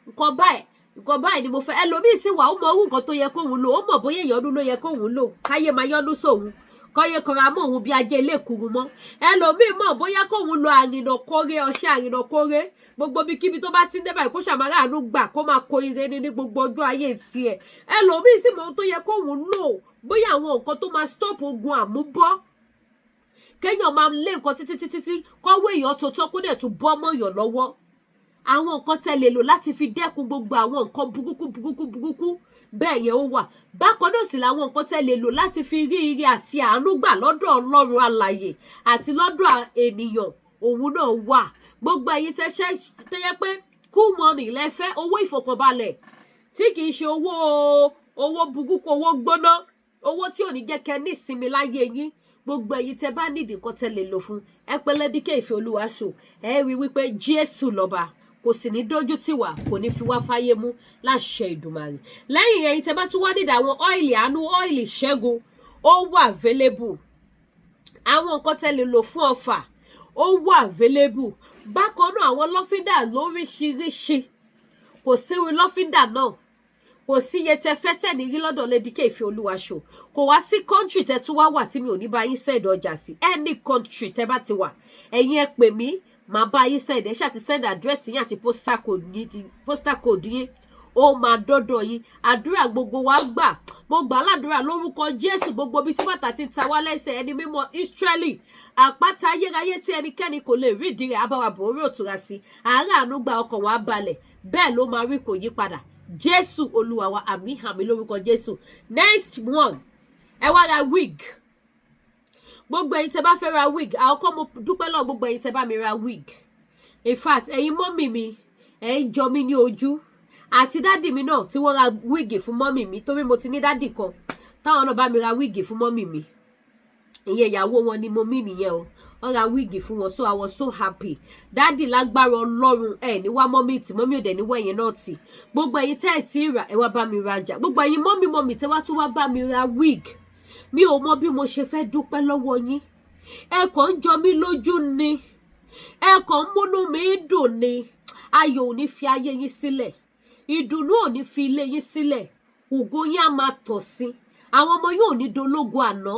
nǹkan báyìí ni mo fẹ́ ẹlòmíì sì wà ó mọ orú nǹkan tó yẹ kóhun lò ó mọ̀ bóyá ìyọnu ló yẹ kóhun lò káyé máa yọnu sóhun kọ́yé kanra mọ́ òun bí ajé ilé ìkúrú mọ́ ẹlòmíì mọ̀ bóyá kóun lo àrìnà kórè ọṣẹ àrìnà kórè gbogbo bí kíbi tó bá ti ń dé báyìí kó ṣàmárà àánú gbà kó máa kó ire ní gbogbo ọjọ́ ayé tiẹ̀ ẹlòmíì sì mọ̀ ohun tó yẹ kóun lò bóyá àwọn nǹkan tó máa stop ogun àmúbọ́ kéèyàn máa lé nǹkan títí kọ́wé èèyàn tó tọ́ kó dẹ̀ tún bọ́ mọ́yàn lọ́wọ́ àwọn nǹkan tẹ́ lè lò láti fi dẹ́kun gbogbo àwọn nǹkan burúkú bẹ́ẹ̀ yẹn ó wà bákan náà sì làwọn nǹkan tẹ́ lè lò láti fi rí ire àti àánú gbà lọ́dọ̀ Ọlọ́run alààyè àti lọ́dọ̀ ènìyàn òun náà wà gbogbo ẹ̀yin tẹ́ yẹ pé cool money lẹ́fẹ́ owó ìfọ̀kànbalẹ̀ tí kì í ṣe owó burúkú owó gbóná owó tí ò ní jẹ́ kẹ́ ní ìsinmi láyé yín gbogbo ẹ̀yin tẹ́ bá nídìí nǹkan tẹ́ lè lò fún ẹ pẹ̀lẹ́ díkẹ́ ìfẹ́ Olúwa ṣò ẹ rí wípé Jésù lọ́ba kò sì ní dójú tì wá kò ní fi wá fáyé mú láṣẹ Ìdùmarè lẹ́yìn ẹ̀yin tẹ́ bá tún wá nídìí àwọn ọ́ìlì àánú ọ́ìlì ìṣẹ́gun ó wà available àwọn nǹkan tẹ́ lè lò fún ọfà ó wà available bákan náà àwọn lọ́fíńdà lóríṣiríṣi kò sí irú lọ́fíńdà náà kò sí iye tẹ́ fẹ́ tẹ́ ní rí lọ́dọ̀ Lédìkẹ́ Ìfẹ́ Olúwa ṣò kò wá sí country tẹ́ tún wá tí mi ò ní bá yín send ọjà sí any country tẹ́ bá ti wà ẹ̀yin ẹ pè mí màá bá yín send ẹ ṣáà ti send address yín àti postal code yín ó máa dọ́dọ̀ yín àdúrà gbogbo wa gbà mo gbà ládùúrà lórúkọ Jésù gbogbo bí tí bàtà ti ń ta wá lẹ́sẹ̀ ẹni mímọ́ Ísírẹ́lì àpáta ayérayé tí ẹnikẹ́ni kò lè rí ìdí rẹ̀ abáwa bò orí òtúra sí àárẹ̀ àánú gba ọkàn wa balẹ̀ bẹ́ẹ̀ ló máa rí kò yí padà Jésù Olúwa wa àmín lórúkọ Jésù next one ẹ wá ra wig gbogbo ẹ̀yin tẹ́ bá fẹ́ ra wig àkọ́kọ́ mo dúpẹ́ lọ́wọ́ gbogbo ẹ̀yin tẹ́ bá mi ra wig in fact ẹ̀yin mọ́mì mi ẹ̀ ń jọ mí ní ojú àti dádì mi náà tí wọ́n ra wig fún mọ́mì mi torí mo ti ní dádì kan táwọn náà bá mi ra wig fún mọ́mì mi ìyẹn ìyàwó wọn ni mo mí nìyẹn o wọ́n ra wig fún wọn so I was so happy dádì lágbára Ọlọ́run ẹ̀ ní wá mọ́mì tí mọ́mì ò dẹ̀ ní wẹ̀yìn náà tì gbogbo ẹ̀yin tẹ́ ẹ̀ tí ì rà ẹ wá bá mi rajà gbogbo ẹ̀yin mọ́mì tẹ́ wá tún wá bá mi ra wig mi ò mọ bí mo ṣe fẹ́ dúpẹ́ lọ́wọ́ yín ẹ kàn ń jọ mí lójú ni ẹ kàn ń múnú mi dùn ni ayọ̀ ò ní fi ayé yín sílẹ̀ ìdùnnú ò ní fi ilé yín sílẹ̀ ògo yín á máa tọ̀ sí àwọn ọmọ yín ò ní dológo àná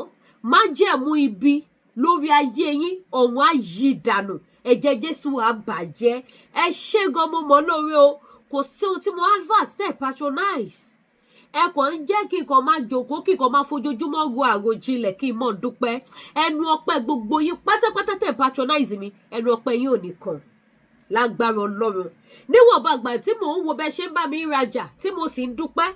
májẹ̀mú ibi lórí ayé yín ọ̀hún á yí dànù ẹ̀jẹ̀ Jésù á bàjẹ́ ẹ ṣé gan mo mọ̀ lórí o kò sí ohun tí mo advert tẹ̀ patronize ẹ kàn ń jẹ́ kí n kàn máa jókòó kí n kàn máa fojoojúmọ́ ro àròjinlẹ̀ kí n mọ̀ dúpẹ́ ẹnu ọpẹ́ gbogbo yín pátápátá tẹ̀ patronize mi ẹnu ọpẹ́ yín ò ní kàn lágbára Ọlọ́run níwọ̀nba àgbà tí mò ń wo bẹ́ẹ̀ ṣe ń bá mi rajà tí mo sì ń dúpẹ́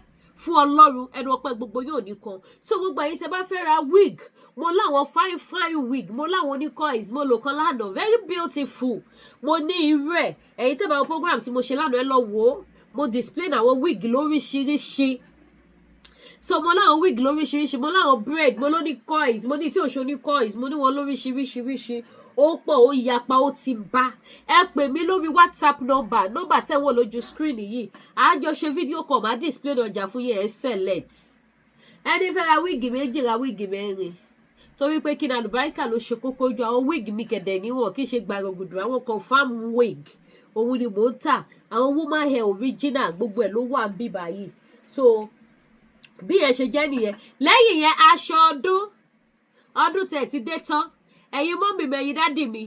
fún Ọlọ́run ẹnu ọpẹ́ gbogbo yín ò ní kàn so gbogbo ẹ̀yin tẹ́ bá fẹ́ ra wig mo láwọn fine wig mo láwọn ní coins mo lò kan lánàá very beautiful mo ní irú ẹ̀ ẹ̀yin tẹ́ bá wo program tí mo ṣe lánàá ẹ lọ wò ó mo display àwọn wig lóríṣiríṣi so mo láwọn wig lóríṣiríṣi mo láwọn braid mo ló ní coils mo ní tí òṣò ní coils mo ní wọn lóríṣiríṣi ó pọ̀ ó yapa ó ti bá ẹ pè mí lórí WhatsApp nọ́mbà tẹ́ wò lójú screen yìí àjọ ṣe fídíò kọ̀ máa display ọjà fún yẹn ẹ select ẹni fẹ́ ra wig méjì ra wig mẹ́rin torí pé kí ni àlùbáríkà ló ṣe kókó ju àwọn wig mi kẹ̀dẹ̀ níwọ̀n kì í ṣe gbàrọ̀gùdù àwọn confam wig òun ni mò ń tà àwọn woman hair original gbogbo ẹ̀ ló wà ń bí báyìí so bí ẹ ṣe jẹ́ nìyẹn lẹ́yìn yẹn aṣọ ọdún tẹ̀ ti dé tán ẹ̀yin mọ́mì mi ẹ̀yin dádì mi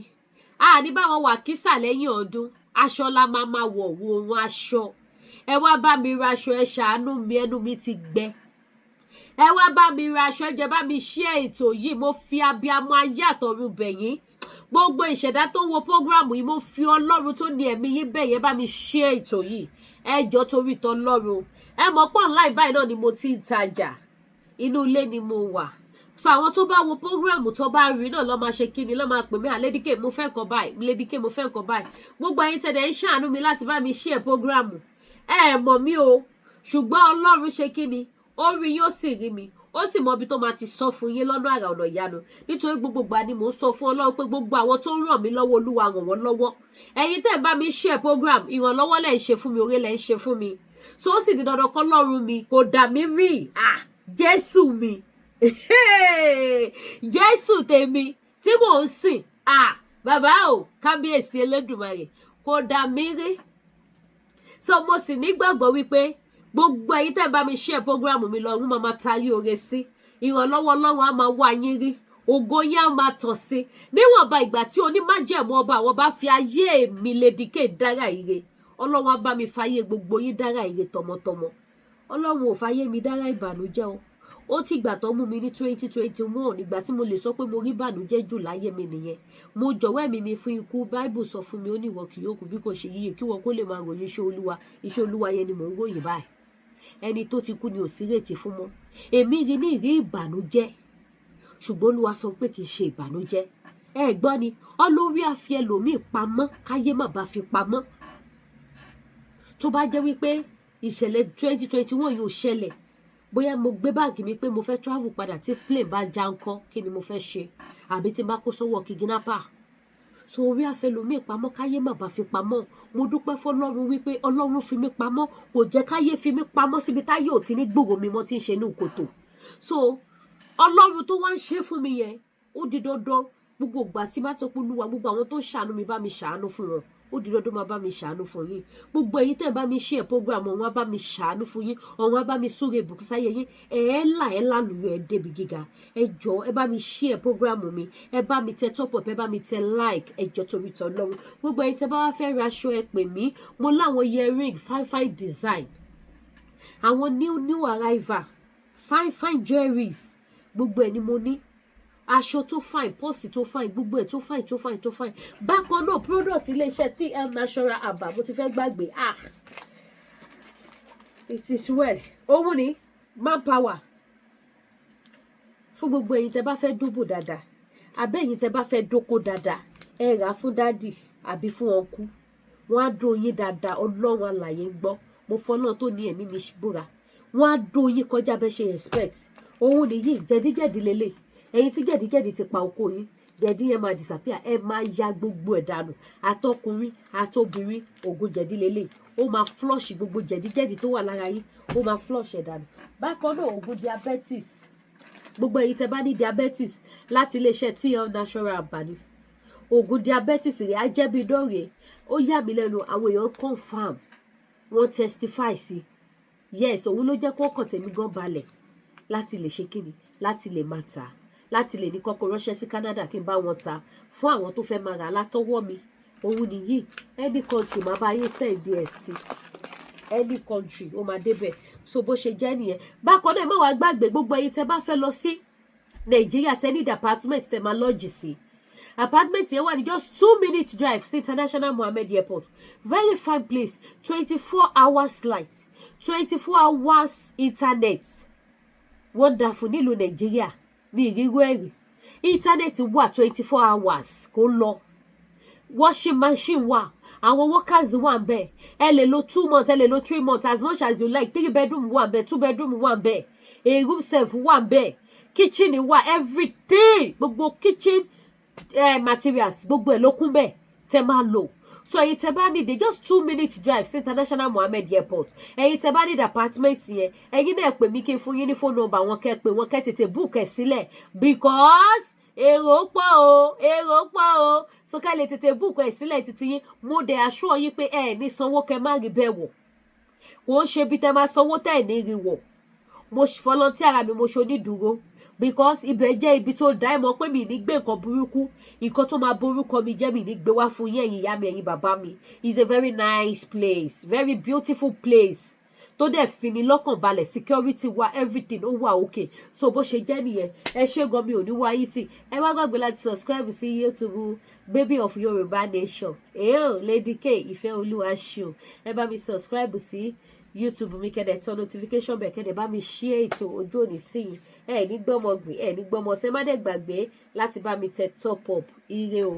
ní báwọn wà kísà lẹ́yìn ọdún aṣọ la máa wọ̀ wo ohun aṣọ ẹ wá bá mi ra aṣọ ẹ ṣàánú mi ẹnu mi ti gbẹ ẹ wá bá mi ra aṣọ ẹ jẹ́ bá mi share ètò yìí mo fi abiyamọ ayé àtọ̀run bẹ̀yìn gbogbo ìṣẹ̀dá tó ń wo prógráàmù yìí mo fi Ọlọ́run tó ní ẹ̀mí yín bẹ̀yẹn bá mi share ètò yìí ẹ jọ̀ọ́ torí t'Ọlọ́run ẹ mọ̀ pọ̀ online báyìí náà ni mo ti ń tajà inú ilé ni mo wà so àwọn tó bá wo prógráàmù tó bá rí náà lọ́ máa ṣe kí ni lọ́ máa pè mí Lédìkẹ́ mo fẹ́ nǹkan báyìí Lédìkẹ́ mo fẹ́ nǹkan báyìí gbogbo ẹ̀yin tẹ̀lé ń ṣàánú mi láti bá mi share prógráàmù ẹ mọ̀ mí o ṣùgbọ́n Ọlọ́run ṣe kí ni ó rí yóò sì rí mi ó sì mọ ibi tó máa ti sọ fún yín lọ́nà àrà ọ̀nà ìyanu nítorí gbogbo ìgbà ni mò ń sọ fún Ọlọ́run pé gbogbo àwọn tó ń ràn mí lọ́wọ́ Olúwa ràn wọ́n lọ́wọ́ ẹ̀yin tẹ́ ń bá mi share program ìrànlọ́wọ́ lẹ́ ń ṣe fún mi oore lẹ́ ń ṣe fún mi so ó sì di dandan kọ́ lọ́run mi kò dà mí rí Jésù mi Jésù tèmi tí mò ń sìn bàbá o kábíyèsí Elédùmarè kò dà mí rí so mo sì nígbàgbọ́ wípé gbogbo ẹ̀yin tẹ́ bá mi share program mi lọ́run máa tarí oore sí ìrànlọ́wọ́ Ọlọ́run á máa wá yín rí ògo yín á máa tàn sí níwọ̀nba ìgbà tí onímájẹ̀mú ọba àwọn bá fi ayé mi Lady K dára ire ọlọ́run á bá mi fàyè gbogbo yín dára ire tọmọtọmọ ọlọ́run ò fàyè mi dára ìbànújẹ́ o ó ti gbà tó mú mi ní 2021 nígbà tí mo lè sọ pé mo rí ìbànújẹ́ jù láyé mi nìyẹn mo jọ̀wọ́ ẹ̀mí mi fún ikú Bible sọ fún mi ó ní ìwọ kì yóò kú bí kò ṣe yíyè kí wọn kó lè máa ròyìn iṣẹ́ olúwa yẹn ni mò ń ròyìn báyìí ẹni tó ti kú ni ò sí rètí fún mọ́ èmi rí ní ìrí ìbànújẹ́ ṣùgbọ́n olúwa sọ pé kì í ṣe ìbànújẹ́ ẹ gbọ́ ni olórí àfi ẹlòmíì pamọ́ káyé má bá fi pamọ́ tó bá jẹ́ wípé ìṣẹ̀lẹ̀ 2021 yóò ṣẹlẹ̀ bóyá mo gbé báàgì mi pé mo fẹ́ travel padà tí plane bá já ńkọ́ kí ni mo fẹ́ ṣe àbí tí n bá kó sọ́wọ́ kidnapper so orí àfẹlòmíì pamọ́ káyé má bá fi pamọ́ mo dúpẹ́ fọlọ́run wípé ọlọ́run fi mí pamọ́ kò jẹ́ káyé fi mí pamọ́ síbi táyé ò ti ní gbòòrò mi mọ́ tí ń ṣe ní òkòtò so ọlọ́run tó wá ń ṣe fún mi yẹn ó di dandan gbogbo ìgbà tí má sọ pé olúwa gbogbo àwọn tó ń ṣàánú mi bá mi ṣàánú fún wọn ó di dandan máa bá mi ṣàánú fún yín gbogbo èyí tẹ́ ẹ bá mi share program ọ̀hún á bá mi ṣàánú fún yín ọ̀hún á bá mi súre ìbùkún sáyé yín ẹ lálùyọ ẹ débi gíga ẹ jọ ẹ bá mi share program mi ẹ bá mi tẹ top up ẹ bá mi tẹ like ẹ jọ torí tọ lọ́run gbogbo èyí tẹ́ bá wá fẹ́ ra aṣọ ẹ pè mí mo láwọn earring fine design àwọn new arrival fine jewelries gbogbo ẹ ni mo ní aṣọ tó fine pọ́ọ̀sì tó fine gbogbo ẹ̀ tó fine bákan náà product iléeṣẹ́ TL Natural Aba mo ti fẹ́ gbàgbé it is well òun ni manpower fún gbogbo ẹ̀yin tẹ́ bá fẹ́ dóbò dáadáa àbẹ́ ẹ̀yin tẹ́ bá fẹ́ dóko dáadáa ẹ rà fún dádì àbí fún ọkú wọ́n á dó yín dáadáa ọlọ́run àlàyé ń gbọ́ mo fọ́nà tó ní ẹ̀mí mi búra wọ́n á dó yín kọjá bẹ́ ṣe expect òun nìyí jẹ̀díjẹ̀dí lélẹ̀ ẹ̀yin tí jẹ̀díjẹ̀dí ti pa oko yín jẹ̀dí yẹn máa disappear ẹ máa ya gbogbo ẹ̀ dànù àtọkùnrin àtobìnrin ògùn jẹ̀dí lélẹ̀ ó máa flush gbogbo jẹ̀díjẹ̀dí tó wà lára yín ó máa flush ẹ̀ dànù bákan náà ògùn diabetes gbogbo ẹ̀yin tẹ́ bá ní diabetes láti iléeṣẹ́ TL Natural Aba ni ògùn diabetes rẹ̀ á jẹ́ bí dọ́rẹ̀ẹ́ ó yà mí lẹ́nu àwọn èèyàn confam wọ́n testify sí yes òun ló jẹ́ kó kàn tèmi gan balẹ̀ láti lè ṣe kíni láti lè máa tà láti lè ní kọ́kọ́ ránṣẹ́ sí Canada kí n bá wọn ta fún àwọn tó fẹ́ máa rà látọwọ́ mi òun nìyí any country máa bá yín send díẹ̀ sí any country ó máa débẹ̀ so bó ṣe jẹ́ nìyẹn bákan náà ẹ má wàá gbàgbé gbogbo ẹ̀yin tẹ́ bá fẹ́ lọ sí Nàìjíríà tẹ́ ní apartment tẹ́ máa lọ́ọ̀jì sí apartment yẹn wà ní just 2-minute drive sí International Mohammed Airport very fine place 24 hours light 24 hours internet wonderful nílùú Nàìjíríà ní ìrírú ẹ̀rí íńtánẹ́ẹ̀tì wà 24 hours kó lọ washing machine wà àwọn workers wà ń bẹ̀ ẹ lè lo 2 months ẹ lè lo 3 months as much as you like 3 bedroom wà ń bẹ̀ 2 bedroom wà ń bẹ̀ a room self wà ń bẹ̀ kitchen wà everything gbogbo kitchen materials gbogbo ẹ̀ ló kún bẹ̀ tẹ́ máa lò so ẹ̀yin tẹ́ bá need just 2-minute drive sí International Mohammed Airport ẹ̀yin tẹ́ bá need apartment yẹn ẹ̀yin náà pè mí kí n fún yín ní phone number wọn kẹ́ pé wọn kẹ́ tètè book ẹ̀ sílẹ̀ because èrò pọ̀ o so kẹ́ lè tètè book ẹ̀ sílẹ̀ títí yín mo dẹ̀ assure yín pé ẹ ní sanwó kẹ́ má rí bẹ́ẹ̀ wọ̀ kò ń ṣe bí tẹ́ máa sanwó tẹ́ ẹ̀ ní rí wọ̀ mo volunteer ara mi mo ṣe onídùúró because ibẹ̀ jẹ́ ibi tó dá ẹ mọ̀ pé mi ní gbé nǹkan burúkú nǹkan tó máa borúkọ mi jẹ́ mi ní gbé wá fún yín ẹ̀yin ìyá mi ẹ̀yin bàbá mi is a very nice place very beautiful place tó dẹ̀ fini lọ́kàn balẹ̀ security wa everything ó wà okay so bó ṣe jẹ́ nìyẹn ẹ ṣé gan mi ò ní wáyé tì ẹ má gbàgbé láti subscribe sí YouTube Baby of Yoruba Nation Lady K Ìfẹ́ Olúwa show ẹ bá mi subscribe sí YouTube mi kẹ́dẹ̀ tán notification bẹ̀ kẹ́dẹ̀ bá mi share ètò ojú òní tìyìn ẹ ní gbọ́mọ gbìn ẹ ní gbọ́mọ ṣe má dẹ̀ gbàgbé láti bá mi tẹ top up ire o.